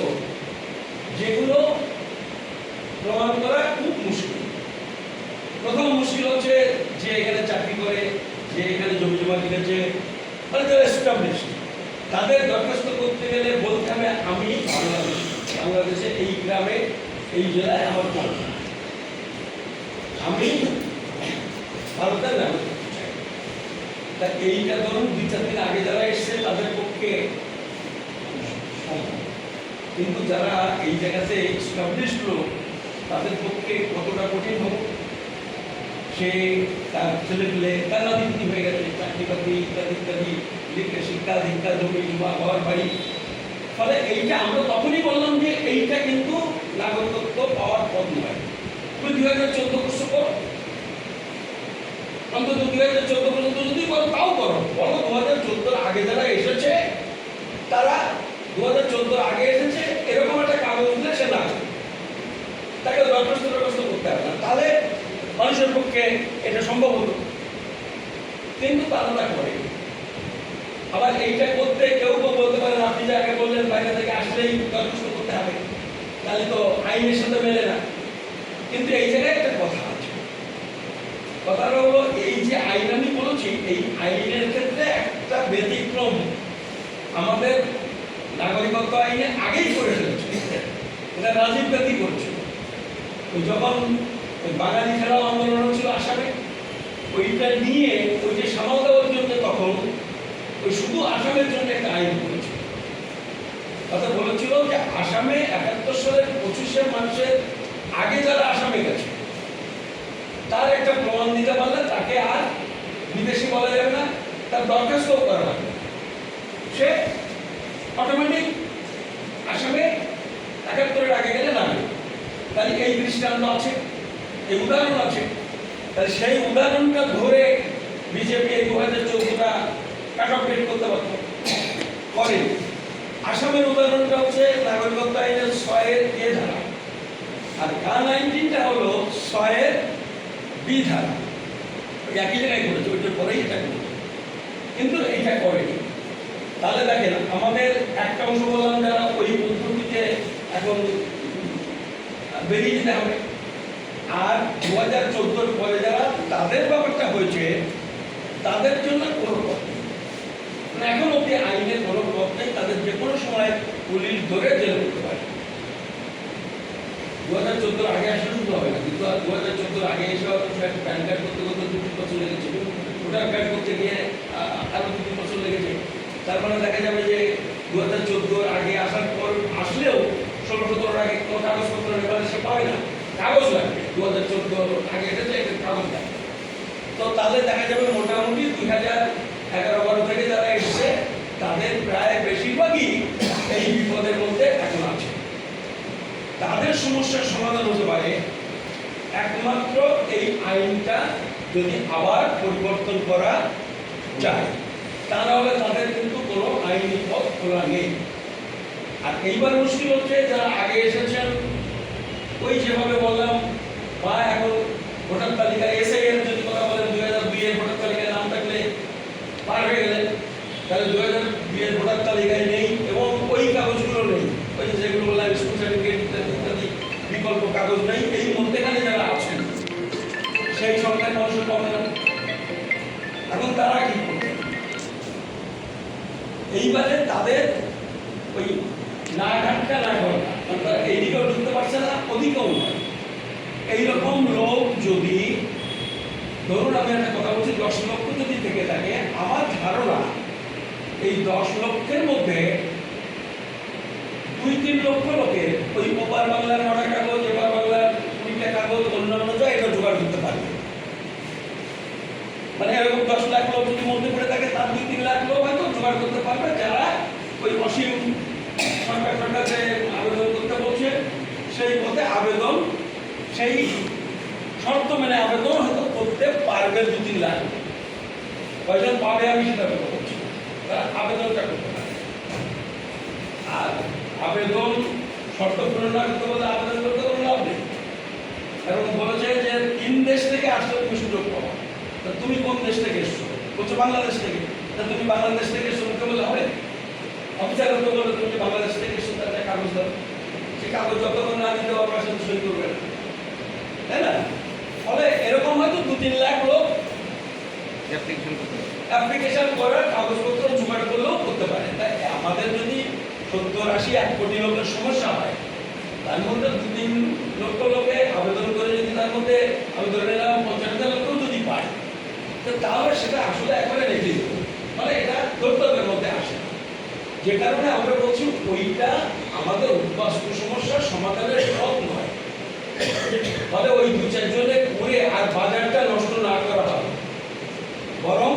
যেগুলো প্রমাণ করা খুব মুশকিল। প্রথম মুশকিল হচ্ছে যে এখানে চাকরি করে, যে এখানে জমি জমা কিনেছে, মানে যারা এস্টাবলিশ, তাদের দরখাস্ত করতে গেলে বলতে হবে আমি বাংলাদেশে এই গ্রামে এই জেলায় আমার বাড়ি, আমি ভারতের নাগরিক। তা এইটা ধরুন 2-4 দিন আগে যারা এসছে তাদের পক্ষে সম্ভব, কিন্তু যারা এই জায়গাতে এস্টাবলিশ লোক তাদের পক্ষে কতটা কঠিন হবে। সে তার ছেলেপিলে তার নাতি হয়ে গেছে, চাকরি বাকরি ইত্যাদি ইত্যাদি, শিক্ষা দীক্ষা, জমি জমা, ঘর বাড়ি। ফলে এইটা আমরা তখনই বললাম যে এইটা কিন্তু নাগরিকত্ব পাওয়ার পথ নয়। তুমি 2014 বর্ষ করো, অন্তত 2014 পর্যন্ত যদি করো তাও করো, বলো 2014 আগে যারা এসেছে তারা 2014 আগে এসেছে এরকম একটা কাগজ দিলে সে না, তাকে দরখাস্ত করতে হবে না, তাহলে মানুষের পক্ষে এটা সম্ভব হতো। কিন্তু তারা তা করে। আবার এইটা করতে কেউ বলতে পারেন আপনি যে আগে বললেন বাইরে থেকে আসলেই দরখাস্ত করতে হবে, তাহলে তো আইনের সাথে মেলে না। কিন্তু এই জায়গায় একটা কথা আছে, কথাটা হলো এই যে আইন আমি বলেছি, এই আইনের ক্ষেত্রে একটা ব্যতিক্রম আমাদের নাগরিকত্ব আইনে আগেই করে ফেলেছে। এটা রাজীব গান্ধী করেছিল যখন বাঙালি খেলাও আন্দোলন ছিল আসামে, ওইটা নিয়ে ওই যে সামাল দেওয়ার জন্য তখন ওই শুধু আসামের জন্য একটা আইন করেছিল। কথা বলেছিল যে আসামে 71 সালের 25শে মার্চের আগে যারা আসামে গেছে তার একটা প্রমাণ দিতে পারলে তাকে আর বিদেশি বলা যাবে না, তার দরখাস্ত করা লাগবে, সে অটোমেটিক আসামে 71-এর আগে গেলে নামবে। তাহলে এই দৃষ্টান্ত আছে, এই উদাহরণ আছে। তাহলে সেই উদাহরণটা ধরে বিজেপি এই 2014টা কাট অফ ডেট করতে পারত, করে। আসামের উদাহরণটা হচ্ছে নাগরিকত্ব আইনের 6-এর এ ধারা, আর K-19টা হলো 6-এর বি ধারা। একই জায়গায় করেছে, ওইটার পরেই এটা করেছে, কিন্তু এইটা করেনি। তাহলে দেখেন আমাদের একটা অংশ বললাম যারা ওই পদ্ধতিতে এখন বেরিয়ে যেতে হবে, আর 2014 পরে যারা তাদের ব্যাপারটা হয়েছে তাদের জন্য কোনো পথ নেই, এখন অব্দি আইনের কোনো পথ নেই, তাদের যে কোনো সময় পুলিশ ধরে জেল করতে পারে। 2014 আগে আসলে শুরু হবে না, কিন্তু 2014 আগে এসে প্যান কার্ড করতে 2-3 বছর লেগেছে, ভোটার কার্ড করতে গিয়ে আরো 2-3 বছর লেগেছে। তার মানে দেখা যাবে যে 2014 আগে আসার পর আসলেও 16-17 আগে কোনো কাগজপত্র নেপালে সে পাবে না, কাগজ লাগবে। 2014 আগে এসেছে, একটা কাগজ লাগবে। তো তাহলে দেখা যাবে মোটামুটি 2011-12 থেকে যারা এসছে তাদের প্রায় বেশিরভাগই এই বিপদের মধ্যে এখন আছে। তাদের সমস্যার সমাধান হতে পারে একমাত্র এই আইনটা যদি আবার পরিবর্তন করা যায়, তা নাহলে তাদের কিন্তু কোনো আইনি পথ খোলা নেই। আর এইবার মুশকিল হচ্ছে যারা আগে এসেছেন, ওই যেভাবে বললাম, বা এখন ভোটার তালিকা এসআইআর যদি কথা বলেন 2002-এর ভোটার তালিকায় নাম থাকলে পার হয়ে গেলেন, তাহলে 2002-এর ভোটার তালিকায় নেই এবং ওই কাগজগুলো নেই, ওই যেগুলো বললাম স্কুল সার্টিফিকেট ইত্যাদি ইত্যাদি বিকল্প কাগজ নেই। এই মধ্যেখানে যারা আছেন সেই সংখ্যায় মানুষের কমে না, এখন তারা কি করবে? এইবারে তাদের ওই না ঘাটটা না ঘটনা, তারা এইদিকেও ঢুকতে পারছে না, ওদিকেও নয়। এইরকম লোক যদি, ধরুন আমি একটা কথা বলছি, 10 লক্ষ যদি থেকে থাকে, আমার ধারণা এই 10 লক্ষের মধ্যে 2-3 লক্ষ লোকের ওই ওপার বাংলার 9টা কাগজ, এপার বাংলার 20টা কাগজ, অন্যান্য যা এটা জোগাড় করতে পারবে। মানে এরকম 10 লাখ লোক যদি মধ্যে পড়ে থাকে, তার 2-3 লাখ লোক হয়তো জোগাড় করতে পারবে, যারা ওই অসীম সরকারের কাছে আবেদন করতে বলছে সেই পথে আবেদন, সেই শর্ত মেনে আবেদন হয়তো করতে পারবে 2-3 লাখ। কয়জন পাবে আমি সেটা বলছি, তারা আবেদনটা করতে পারে। আর আবেদন শর্ত পূরণ না করতে বলে আবেদন করতে কোনো লাভ নেই। এবং বলেছে যে 3 দেশ থেকে আসলে তুমি সুযোগ পাবো। তা তুমি কোন দেশ থেকে এসছো? বলছো বাংলাদেশ থেকে। তা তুমি বাংলাদেশ থেকে এসছো বলে হবে? অফিসার তো বলে তুমি বাংলাদেশ থেকে এসছো, তার কাগজ দাও। সেই কাগজ যতক্ষণ না দিতে পারবে সেটা সই করবে না, তাই না? ফলে এরকম হয়তো 2-3 লাখ লোক অ্যাপ্লিকেশন করার কাগজপত্র জোগাড় করলেও করতে পারে। তাই আমাদের যদি 70-80-1 কোটি লোকের সমস্যা হয়, তার মধ্যে 2-3 লক্ষ লোকে আবেদন করে যদি তার মধ্যে আমি ধরে নিলাম 50,000 লোকও যদি পায়, তো তাহলে সেটা আসলে একবারে রেখে দেবো। মানে এটা কর্তব্যের মধ্যে আসে না। যে কারণে আমরা বলছি ওইটা আমাদের বাস্তু সমস্যার সমাধানের পথ নয়। ফলে ওই 2-4 জনে করে আর বাজারটা নষ্ট না করা হবে, বরং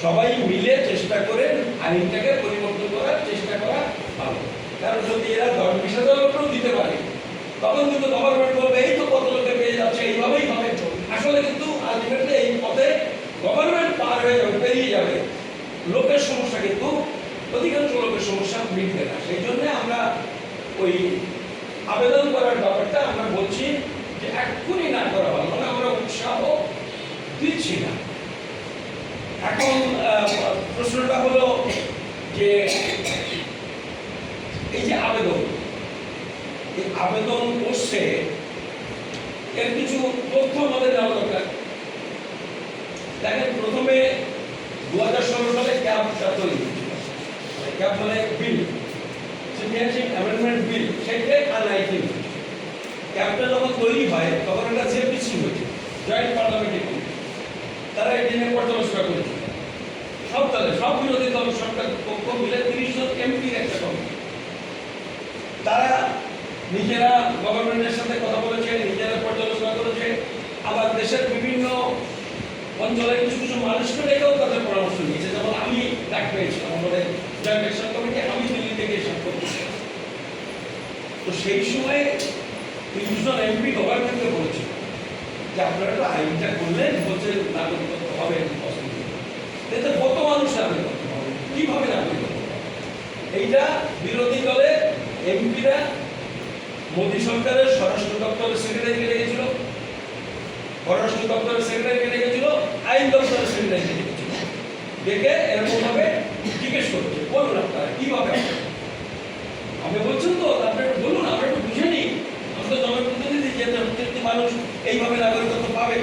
সবাই মিলে চেষ্টা করে আইনটাকে পরিবর্তন করার চেষ্টা করা ভালো। কারণ যদি এরা 10-20,000 লোকও দিতে পারে, তখন কিন্তু গভর্নমেন্ট বলবে এই তো কত লোকে পেয়ে যাচ্ছে, এইভাবেই হবে। আসলে কিন্তু আলটিমেটলি এই পথে গভর্নমেন্ট পার হয়ে যাবে, পেরিয়ে যাবে, লোকের সমস্যা কিন্তু অধিকাংশ লোকের সমস্যা মিটবে না। সেই জন্য আমরা ওই আবেদন করার ব্যাপারটা আমরা বলছি যে এক্ষুনি না করা ভালো, মানে আমরা উৎসাহ দিচ্ছি না। এখন প্রশ্নটা হলো যে এই যে আবেদন, এই আবেদন করছে, এর কিছু তথ্য আমাদের দেওয়া দরকার। দেখেন, প্রথমে 2016 সালে ক্যাবটা তৈরি হয়েছিল। ক্যাব মানে বিল, সিটিজেনশিপ অ্যামেন্ডমেন্ট বিল, সেটাই আনআইটি। ক্যাবটা যখন তৈরি হয় তখন একটা জেপিসি হয়েছে, জয়েন্ট পার্লামেন্টারি কমিটি। তারা এটি নিয়ে পর্যালোচনা করেছে, সব দলে, সব বিরোধী দল, সরকার পক্ষ মিলে 30 জন এমপির একটা কমিটি। তারা নিজেরা গভর্নমেন্টের সাথে কথা বলেছে, নিজেরা পর্যালোচনা করেছে, আবার দেশের বিভিন্ন অঞ্চলের কিছু কিছু মানুষকে ডেকেও তাদের পরামর্শ নিয়েছে। যেমন আমি ডাক পেয়েছিলাম আমাদের জয়েন্ট অ্যাকশন কমিটি, আমি দিল্লি থেকে এসব করছি। তো সেই সময় 30 জন এমপি গভর্নমেন্টকে বলেছিল যে আপনারা তো আইনটা করলেন, বলছে নাগরিকত্ব হবে, এতে কত মানুষ নাগরিকত্ব হবে, কিভাবে নাগরিকত্ব হবে? এইটা বিরোধী দলের এমপিরা মোদী সরকারের স্বরাষ্ট্র দপ্তরের সেক্রেটারিকে ডেকেছিল, পররাষ্ট্র দপ্তরের সেক্রেটারিকে ডেকেছিল, আইন দপ্তরের সেক্রেটারিকে ডেকেছিল, ডেকে এরকম ভাবে জিজ্ঞেস করছে, বলুন আপনারা কিভাবে? আপনি বলছেন তো, আপনি একটু বলুন, আমরা একটু বুঝে নিই, আমরা তো জনপ্রতিনিধি, যে প্রত্যেকটি মানুষ এইভাবে নাগরিকত্ব পাবে।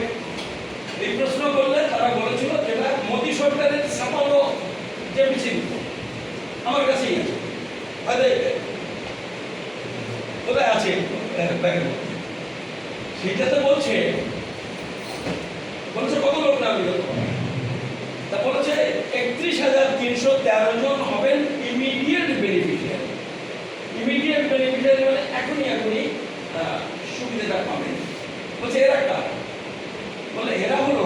এই প্রশ্ন করলে তারা বলেছিল যেটা মোদী সরকারের ছাপানো যে মিছিল আমার কাছেই আছে, কোথায় আছে সেটাতে বলছে কত লোক নাগরিকত্ব পাবে। তা বলেছে 31,313 জন হবেন ইমিডিয়েট বেনিফিশিয়ারি। ইমিডিয়েট বেনিফিশিয়ারি মানে এখনই সুবিধাটা পাবেন। বলছে এরা কারা? বলে এরা হলো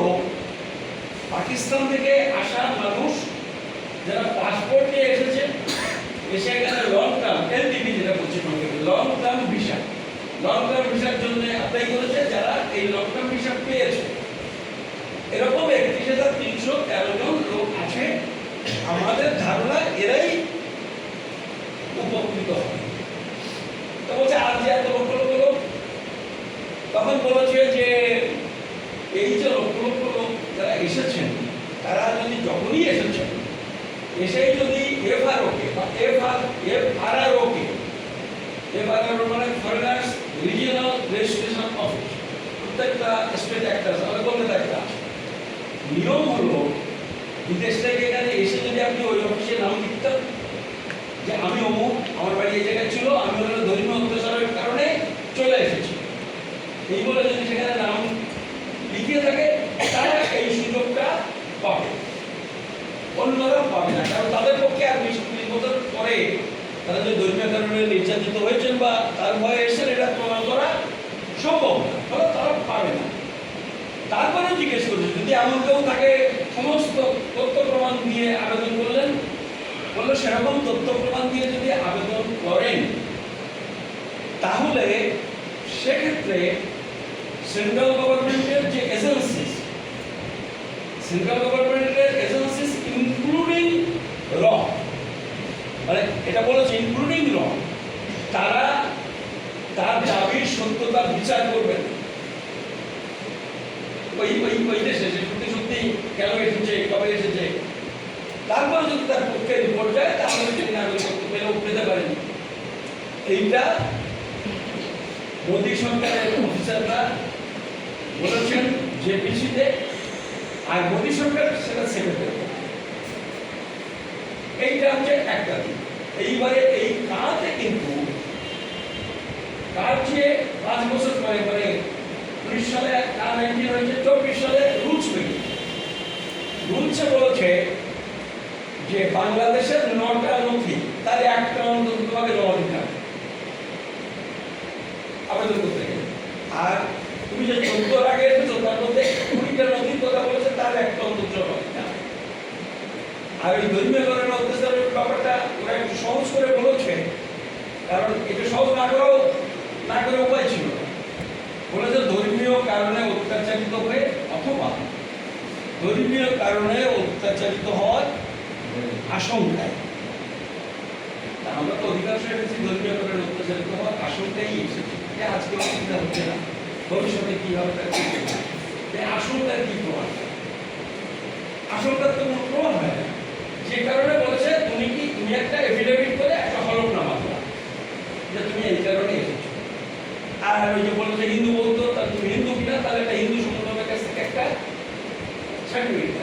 পাকিস্তান থেকে আসা মানুষ, যারা পাসপোর্ট নিয়ে এসেছে, এসে এখানে লং টার্ম এলটিভি যেটা বলছে, long term visa, long term ভিসার জন্য অ্যাপ্লাই করেছে, যারা এই লং টার্ম ভিসা পেয়েছে। এরকম 31,313 জন লোক আছে। আমাদের ধারণা এরাই উপকৃত হবে। তো বলছে আর যে এত লক্ষ লক্ষ লোক, তখন বলেছে যে এই যে লক্ষ লক্ষ লোক যারা এসেছেন, তারা যদি যখনই এসেছেন, এসেই যদি এফআরওকে বা এফআরআরওকে, এফআরআরও মানে ফরেনার্স রিজিওনাল রেজিস্ট্রেশন অফিস, প্রত্যেকটা স্টেট একটা আছে, আমাদের কলকাতা একটা আছে। নিয়ম হলো বিদেশ থেকে এখানে এসে যদি আপনি ওই অফিসে নাম লিখতেন যে আমি অমুক, আমার বাড়ি এই জায়গায় ছিল, আমি হলো ধর্মীয় অত্যাচারের কারণে চলে এসেছি, এই বলে যদি সেখানে নাম লিখিয়ে থাকে, তারা এই সুযোগটা পাবে, অন্যরা পাবে না। কারণ তাদের পক্ষে আর 20-30 বছর পরে তারা যে ধর্মীয় কারণে নির্যাতিত হয়েছেন বা তার ভয়ে এসেছেন এটা প্রমাণ করা সম্ভব না, ফলে তারা পাবে না। তারপরে জিজ্ঞেস করছে যদি এমন কেউ তাকে সমস্ত তথ্য প্রমাণ দিয়ে আবেদন করলেন, বললো সেরকম তথ্য প্রমাণ দিয়ে যদি আবেদন করেন তাহলে সেক্ষেত্রে সেন্ট্রাল গভর্নমেন্টের যে এজেন্সিস, সেন্ট্রাল গভর্নমেন্টের এজেন্সিস ইনক্লুডিং র, মানে এটা বলেছে ইনক্লুডিং র, তারা তার দাবির সত্যতার বিচার করবেন। ওই দেশে সত্যি সত্যি কেন এসেছে, কবে এসেছে, তারপরে যদি তার পক্ষে রিপোর্ট যায় তাহলে তিনি নাগরিকত্ব পেলেও পেতে পারেন। এইটা মোদী সরকারের অফিসাররা বলেছেন জেপিসিতে, আর মোদী সরকার সেটা সেভেতে। এইটা হচ্ছে একটা দিক। এইবারে এই কাজে কিন্তু কাজ যে 5 বছর পরে, মানে 19 সালে 19 হয়েছে, 24 সালে রুলস বেরিয়েছে। রুলসে বলেছে যে বাংলাদেশের 9টা নথি তার একটা অন্তর্ভুক্তভাবে জমা দিতে হবে আবেদন করতে গেলে। আর তুমি যে 14 আগে এসেছো তার মধ্যে 20টা নথির কথা বলেছে, তার একটা অন্তর্ভুক্ত জমা দিতে হবে। আর ওই ধর্মীয় কারণে অত্যাচারের ব্যাপারটা ওরা একটু সহজ করে বলেছে, কারণ এটা সহজ না করে উপায় ছিল না। বলেছে ধর্মীয় কারণে অত্যাচারিত হয়ে অথবা ধর্মীয় কারণে অত্যাচারিত হওয়ার আশঙ্কায়। আমরা তো অধিকাংশ এসেছি ধর্মীয় কারণে অত্যাচারিত হওয়ার আশঙ্কাই এসেছি, যে আজকে অসুবিধা হচ্ছে না, ভবিষ্যতে কি হবে তার আশঙ্কার কি প্রমাণ? আশঙ্কার তো কোনো প্রমাণ হয় না। যে কারণে বলেছে তুমি একটা এফিডেভিট করে একটা হলফনামা দাও যে তুমি এই কারণে এসেছো। আর ওই যে বলেছে হিন্দু বৌদ্ধ, তাহলে তুমি হিন্দু কিনা, তাহলে একটা হিন্দু সম্প্রদায়ের কাছ থেকে একটা সার্টিফিকেট,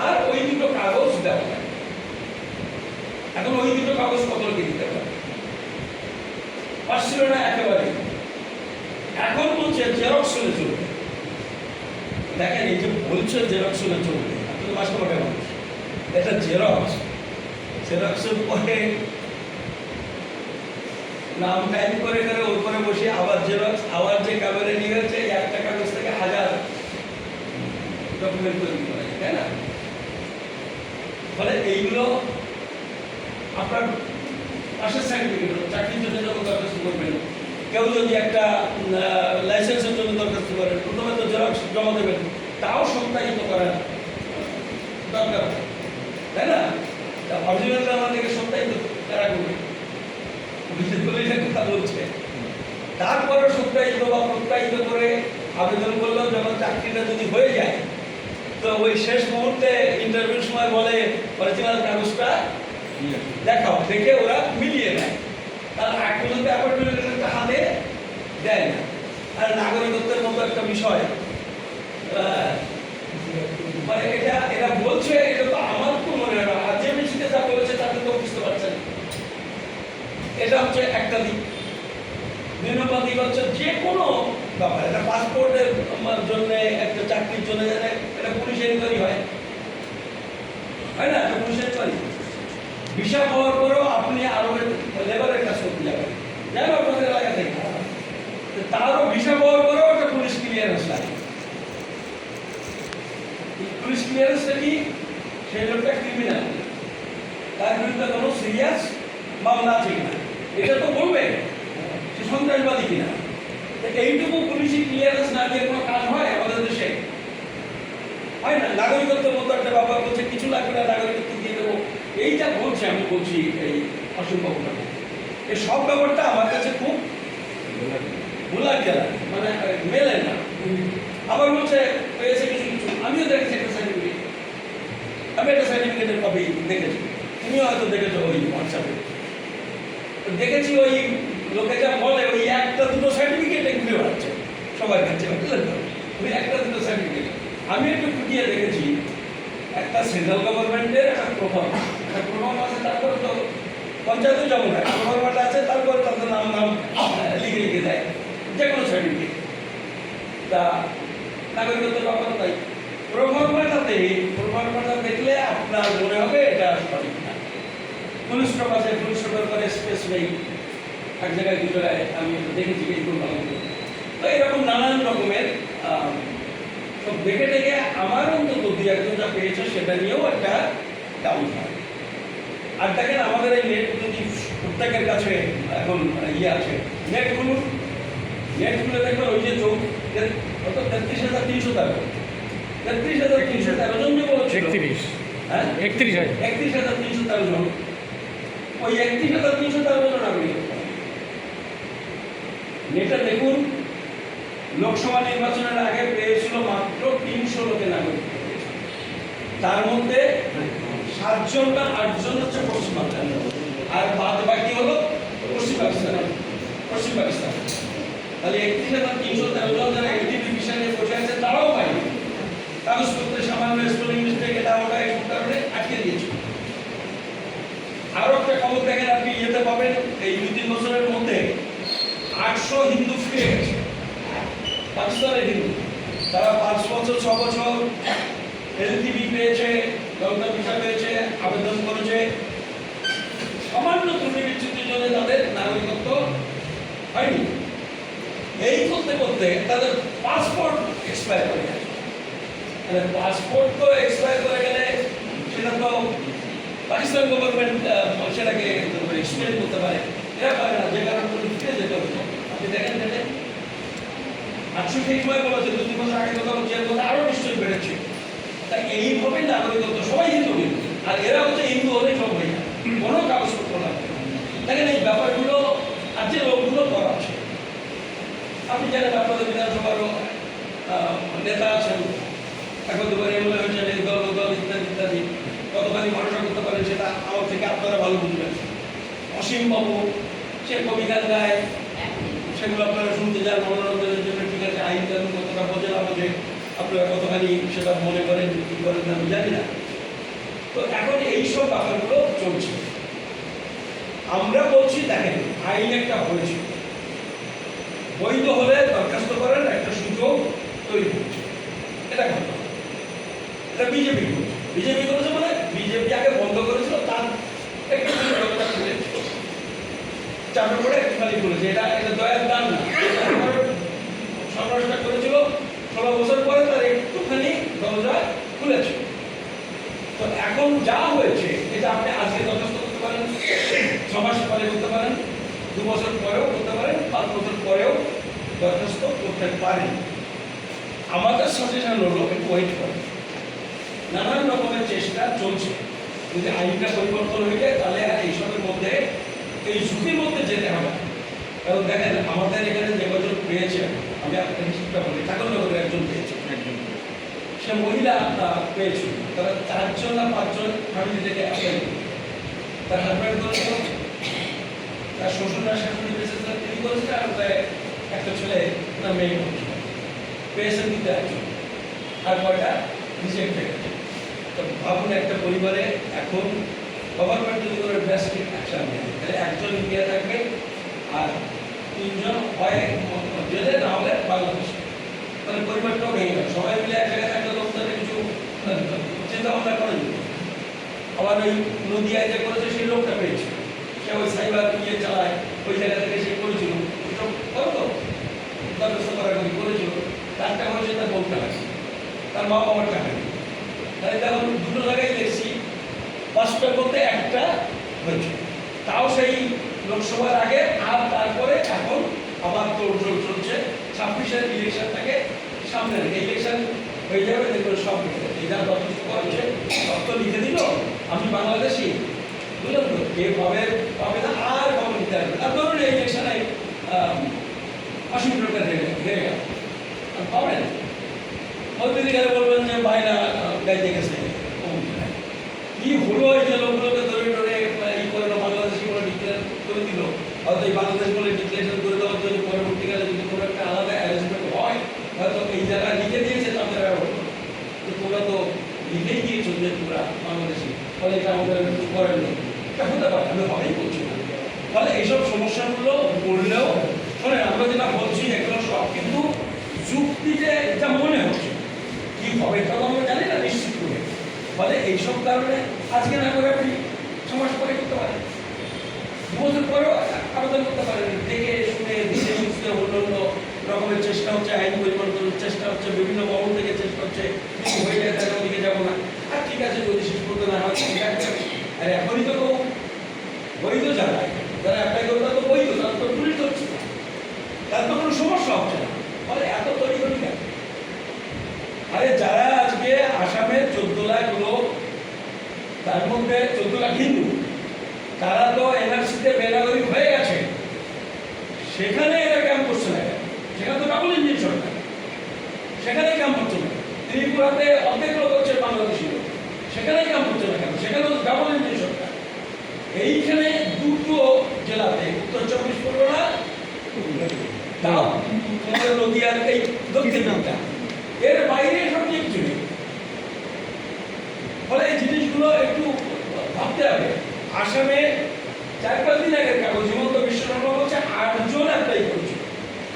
আর ওই দুটো কাগজ দেওয়া হয়। এখন ওই দুটো কাগজ কতকে দিতে পারে? পারছিল না একেবারে। এখন বলছে জেরক্স হলে চলবে। দেখেন এই যে বলছে জেরক্স হলে চলবে, আপনি তো মাস্টারমাটে মানুষ, এটা জেরক্স, জেরক্সের পরে নাম টাইপ করে করে ওর পরে বসে আবার জেরক্স, আবার যে কাগজে নিয়ে গেছে একটা কাগজ থেকে 1000 ডকুমেন্ট তৈরি করা যায়, তাই না? ফলে এইগুলো আপনার পাশের সার্টিফিকেট, চাকরির জন্য যখন দরখাস্ত করবেন, কেউ যদি একটা লাইসেন্সের জন্য দরখাস্ত করেন, প্রথমে তো জেরক্স জমা দেবেন, তাও সত্যায়িত করার দরকার, তাই না? অরিজিনালটা আমাদেরকে সত্যায়িত তারা করবে, কথা বলছে। তারপরে সত্যায়িত বা প্রত্যায়িত করে আবেদন করলেও যখন চাকরিটা যদি হয়ে যায়, তো ওই শেষ মুহূর্তে ইন্টারভিউর সময় বলে অরিজিনাল কাগজটা দেখাও, দেখে ওরা মিলিয়ে নেয়। তার আগ পর্যন্ত অ্যাপয়েন্টমেন্ট হাতে দেয় না। আর নাগরিকত্বের মতো একটা বিষয়, মানে এটা বলছে, এটা তো আমার তো মনে হয় না, আর যে মিশিতে যা বলেছে তাতে তো বুঝতে পারছেন। এটা হচ্ছে একটা দিক। দুই নম্বর দিক হচ্ছে যে কোনো ব্যাপার, এটা পাসপোর্টের জন্য, একটা চাকরির জন্য, এটা পুলিশের ইনকোয়ারি হয় না? এটা পুলিশের ইনকোয়ারি। ভিসা পাওয়ার পরেও আপনি আরো লেবারের কাজ করতে যাবেন, যাই আপনাদের এলাকা থেকে, তারও ভিসা পাওয়ার পরেও একটা পুলিশ ক্লিয়ারেন্স লাগে। পুলিশ ক্লিয়ারেন্সটা কি? সেই লোকটা ক্রিমিনাল, তার বিরুদ্ধে কোনো সিরিয়াস মামলা আছে কিনা এটা তো বলবে, সে সন্ত্রাসবাদী কিনা। এইটুকু পুলিশি ক্লিয়ারেন্স না দিয়ে কোনো কাজ হয় আমাদের দেশে? হয় না। নাগরিকত্বের মতো একটা ব্যাপার বলছে, কিছু লাগবে না, নাগরিকত্ব দিয়ে দেবো, এইটা বলছে। আমি বলছি এই অসম্ভব না, এই সব ব্যাপারটা আমার কাছে খুব ভোলা গেলা, মানে মেলে না। আবার বলছে পেয়েছে কিছু কিছু, আমিও দেখেছি একটা সার্টিফিকেট, আমি একটা সার্টিফিকেটের কপি দেখেছি, তুমিও হয়তো দেখেছো ওই হোয়াটসঅ্যাপে দেখেছি। ওই লোকে যা বলে ওই একটা দুটো সার্টিফিকেটে ঘুরে বেড়াচ্ছে সবার কাছে, বুঝলেন তো? ওই একটা দুটো সার্টিফিকেট। আমি একটু খুঁটিয়ে দেখেছি, একটা সেন্ট্রাল গভর্নমেন্টের একটা প্রোগ্রাম আছে, তারপরে তো পঞ্চায়েতে যেমন একটা প্রোগ্রাম আছে, তারপরে তাদের নাম লিখে দেয় যে কোনো সার্টিফিকেট। তা নাগরিকত্ব ব্যাপার তাই প্রোগ্রামটা দেখলে আপনার মনে হবে এটা সঠিক না। ফুল স্টপ আছে, ফুল স্টপের পরে স্পেস নেই, এক জায়গায় দু জায়গায় আমি দেখেছি এইগুলো ভালো করে। তো এরকম নানান রকমের সব দেখে দেখে আমার অন্তত দু একজন যা পেয়েছে সেটা নিয়েও একটা ডাউন হয়। আর দেখেন আমাদের এই নেট যদি প্রত্যেকের কাছে এখন আছে, নেট খুলে দেখবেন ওই যে 33,313 জন যে বলছে 31, হ্যাঁ 31,313 জন, ওই 31,313 জন নাগরিক। নেটে দেখুন লোকসভা নির্বাচনের আগে পেয়েছিল মাত্র 300 লোকের নাগরিক, তার মধ্যে 7 জন বা 8 জন হচ্ছে পশ্চিমবাংলা, আর বাদ বাকি হলো পশ্চিম পাকিস্তান। তাহলে 31,313 জন যারা এলটিভি মিশনে বসে আছে তারাও পায়নি, কাগজপত্রে সামান্য স্পেলিং মিস্টেক এটা ওটা এই কারণে আটকে দিয়েছে। আরো একটা খবর দেখেন আপনি যেতে পাবেন, এই 2-3 বছরের মধ্যে 800 হিন্দু ফিরে গেছে, পাকিস্তানের হিন্দু। তারা 5 বছর 6 বছর এলটিভি পেয়েছে, দলটা ভিসা পেয়েছে, আবেদন করেছে, সামান্য ত্রুটি বিচ্যুতির জন্য তাদের নাগরিকত্ব হয়নি। এই করতে করতে তাদের পাসপোর্ট এক্সপায়ার করে গেছে। পাসপোর্ট তো এক্সপায়ার করে গেলে সেটা তো পাকিস্তান গভর্নমেন্ট সেটাকে এক্সপ্লেন করতে পারে, এরা পারে না, যে কারণে ফিরে যেতে হবে। আপনি দেখেন 800 সেই সময় বলেছে, 2-3 বছর আগে কথা বলছে, এর কথা আরো নিশ্চয়ই বেড়েছে। তাই এইভাবে নাগরিকত্ব সবাই হিন্দু কিন্তু, আর এরা হচ্ছে হিন্দু হলেই সব হয়ে যায়, কোনো কাগজপত্র লাগবে না। দেখেন এই ব্যাপারগুলো আর যে লোকগুলো করা আছে, আপনি জানেন আপনাদের বিধানসভারও নেতা আছেন, এখন দুবার এমএলএ হয়েছেন, এই দল ইত্যাদি ইত্যাদি, কতখানি ভরসা করতে পারেন সেটা আমার থেকে আপনারা ভালো বুঝবেন। অসীম বাবু সে কবিগান গায়, সেগুলো আপনারা শুনতে যান মনোরঞ্জনের জন্য, ঠিক আছে, আইন কানুন কতটা বোঝেন আমাদের, আপনারা কতখানি সেটা মনে করেন কি করেন আমি জানি না। তো এখন এইসব ব্যাপারগুলো চলছে। আমরা বলছি দেখেন আইন একটা হয়েছে, বৈধ হলে দরখাস্ত করার একটা সুযোগ তৈরি হচ্ছে, এটা কথা। এটা বিজেপি করেছে মানে বিজেপি আগে বন্ধ করেছিল, তার একটু চাপে পড়ে একটুখানি করেছে, এটা দয়ার দান না, সন্ত্রাসটা করেছিল 16 বছর পরে তার একটুখানি দরজা খুলেছে। তো এখন যা হয়েছে এটা আপনি আজকে দরখাস্ত করতে পারেন, 6 মাস পরে করতে পারেন, 2 বছর পরেও করতে পারেন, 5 বছর পরেও দরখাস্ত করতে পারেন। আমাদের সাজেশন হলো একটু ওয়েট করেন, নানান রকমের চেষ্টা চলছে। যদি আইনটা পরিবর্তন হয়ে যায় তাহলে আর এইসবের মধ্যে এই ঝুঁকির মধ্যে যেতে হবে। কারণ দেখেন আমাদের এখানে যে বছর পেয়েছে, আমি আপনার হিসেবটা বলি, ঠাকুরনগরের একজন পেয়েছে, সে মহিলা পেয়েছিল, তারা 4 জন না 5 জন ফ্যামিলি থেকে অ্যাপ্লাই করে, তার হাজব্যান্ড করেছিল, তার শ্বশুররা শাশুড়ি পেয়েছে, তিনি করেছিল, আর একটা ছেলে তার মেয়ে করেছিল, পেয়েছেন কিন্তু একজন, আর কয়টা রিজেক্ট হয়ে গেছে। তো ভাবুন একটা পরিবারে এখন গভর্নমেন্ট যদি করে ড্রাস্টিক অ্যাকশন নেয়, তাহলে একজন ইন্ডিয়া থাকবে আর 3 জন হয় জেলে, না হলে বাংলাদেশে, তাহলে পরিবারটাও ভেঙে গেল। সবাই মিলে এক জায়গায় থাকলে তো তাদের কিছু চিন্তা ভাবনা করে দিত। আবার ওই নদীয়ায় যে করেছে সেই লোকটা পেয়েছে, সে ওই সাইবার চালায়, ওই জায়গা থেকে সে করেছিল, এসব করতো ব্যবস্থা করেছিল, তারটা হয়েছে তার বলতে হয়, তার মা বাবারটা হয়নি। তাই তখন 2টো জায়গায় দেখছি, 5টা বলতে একটা হয়েছে, তাও সেই লোকসভার আগে, আর তারপরে এখন আবার তোড়জোড় চলছে। 26-এর ইলেকশনটাকে সামনে রেখে ইলেকশন হয়ে যাবে, দেখবেন সব লিখে দেবে, এটা যথেষ্ট করেছে, সব তো লিখে দিল আমি বাংলাদেশি, বুঝলেন তো, কে পাবে না আর কবে নিতে আসবে। আর ধরুন এই ইলেকশনে 80 ভোটার হেরে গেল, পাবেন মোদী গেলে বলবেন যে বাইনা গাইতে গেছে, কি হলো এই যে লোকগুলোকে ধরে ধরে ই করে বাংলাদেশি বলে ডিক্লেয়ার করে দিল, হয়তো এই বাংলাদেশ বলে ডিক্লেয়ার করে দেওয়ার জন্য পরবর্তীকালে যদি কোনো একটা আলাদা অ্যারেঞ্জমেন্ট হয়, হয়তো এই জায়গায় লিখে দিয়েছে তাদের, তোমরা তো লিখেই দিয়েছো যে হবে হবেই বলছি না। ফলে এইসব সমস্যাগুলো পড়লেও শোনেন, আমরা যেটা বলছি এগুলো সব কিন্তু যুক্তিতে যা মনে হচ্ছে, কি হবে তা তো আমরা জানি না নিশ্চিত করে। ফলে এইসব কারণে আজকে না করে আপনি 6 মাস পরে করতে পারেন, 2 বছর পরেও আবেদন করতে পারেন। দেখে শুনে ধীরে সুস্থে অন্য রকমের চেষ্টা হচ্ছে, আইন পরিবর্তনের চেষ্টা হচ্ছে, বিভিন্ন মহল থেকে চেষ্টা হচ্ছে, যদি হয়ে যায় তাহলে ওদিকে যাবো না। আর ঠিক আছে, যদি শেষ পর্যন্ত না হয় ঠিক আছে। আর এখনই তো বৈধ যারা অ্যাপ্লাই করবে তো বৈধ, তার তো পুলিশ হচ্ছে না, তার তো কোনো সমস্যা হচ্ছে না। ফলে এত তৈরি করি কেন? আরে যারা আজকে আসামে 14 লাখ লোক, তার মধ্যে 14 লাখ হিন্দু, তারা তো এনআরসিতে বেনাগরিক হয়ে গেছে, সেখানে এরা ক্যাম্প করছে না কেন? সেখানে তো ডাবল ইঞ্জিন সরকার, সেখানে ক্যাম্প করছে না। ত্রিপুরাতে অর্ধেক লোক হচ্ছে বাংলাদেশি লোক, সেখানে ক্যাম্প করছে না কেন? সেখানে তো ডাবল ইঞ্জিন সরকার। এইখানে দুটো জেলাতে, উত্তর 24 পরগনা, তাও তোমাদের নদীয়ার এই দক্ষিণ দিকটা, এর বাইরে সব কিছু নেই। ফলে এই জিনিসগুলো একটু ভাবতে হবে। আসামে 4-5 দিন আগের কাগজ হিমন্ত বিশ্ব শর্মা বলছে 8 জন অ্যাপ্লাই করেছে,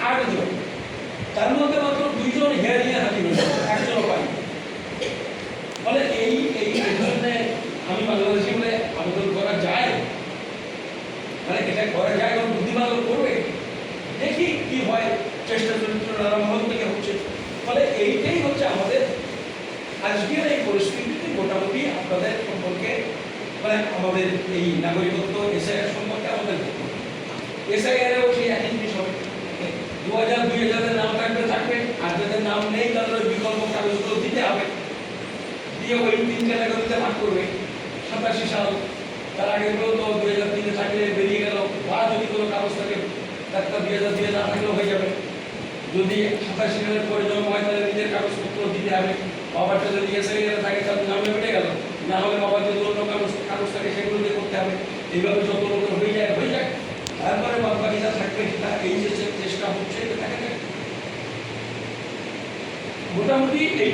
8 জন, তার মধ্যে মাত্র 2 জন হিয়ারিং এ হাজির হয়েছে, 1 জন পাই। ফলে এই জন্য আমি বাংলাদেশি বলে আবেদন করা যায়, মানে এটা করা যায়, এবং বুদ্ধিমান লোক করবে, দেখি কি হয়। চেষ্টা চরিত্র নানা মহল থেকে হচ্ছে। ফলে এইটাই হচ্ছে আমাদের আজকের এই পরিস্থিতিতে মোটামুটি আপনাদের সম্পর্কে, মানে আমাদের এই নাগরিকত্ব এসআইআর সম্পর্কে আমাদের এসআইআরেও সেই একই জিনিস হবে। 2000-2000 নাম থাকবে, আর যাদের নাম নেই তাদের ওই বিকল্প কাগজগুলো দিতে হবে, দিয়ে ওই 3 ক্যাটাগরিতে ভাগ করবে। 87 সাল, তার আগেগুলো তো 2003-এ থাকলে বেরিয়ে গেল, বা যদি কোনো কাগজ থাকে তার 2002-এ না থাকলেও হয়ে যাবে। যদি 87 সালের পরে জন্ম হয় তাহলে নিজের কাগজপত্র দিতে হবে। বাবারটা যদি এসআইআর থাকে তাহলে নামে বেড়ে গেল, না হলে বাবার যদি অন্য কাগজ থাকে সেগুলো দিয়ে করতে হবে। এইভাবে যত লোকের হয়ে যায়, তারপরে বাকি যা থাকবে সেটা এই যে চেষ্টা হচ্ছে, এটা দেখা যায় মোটামুটি এই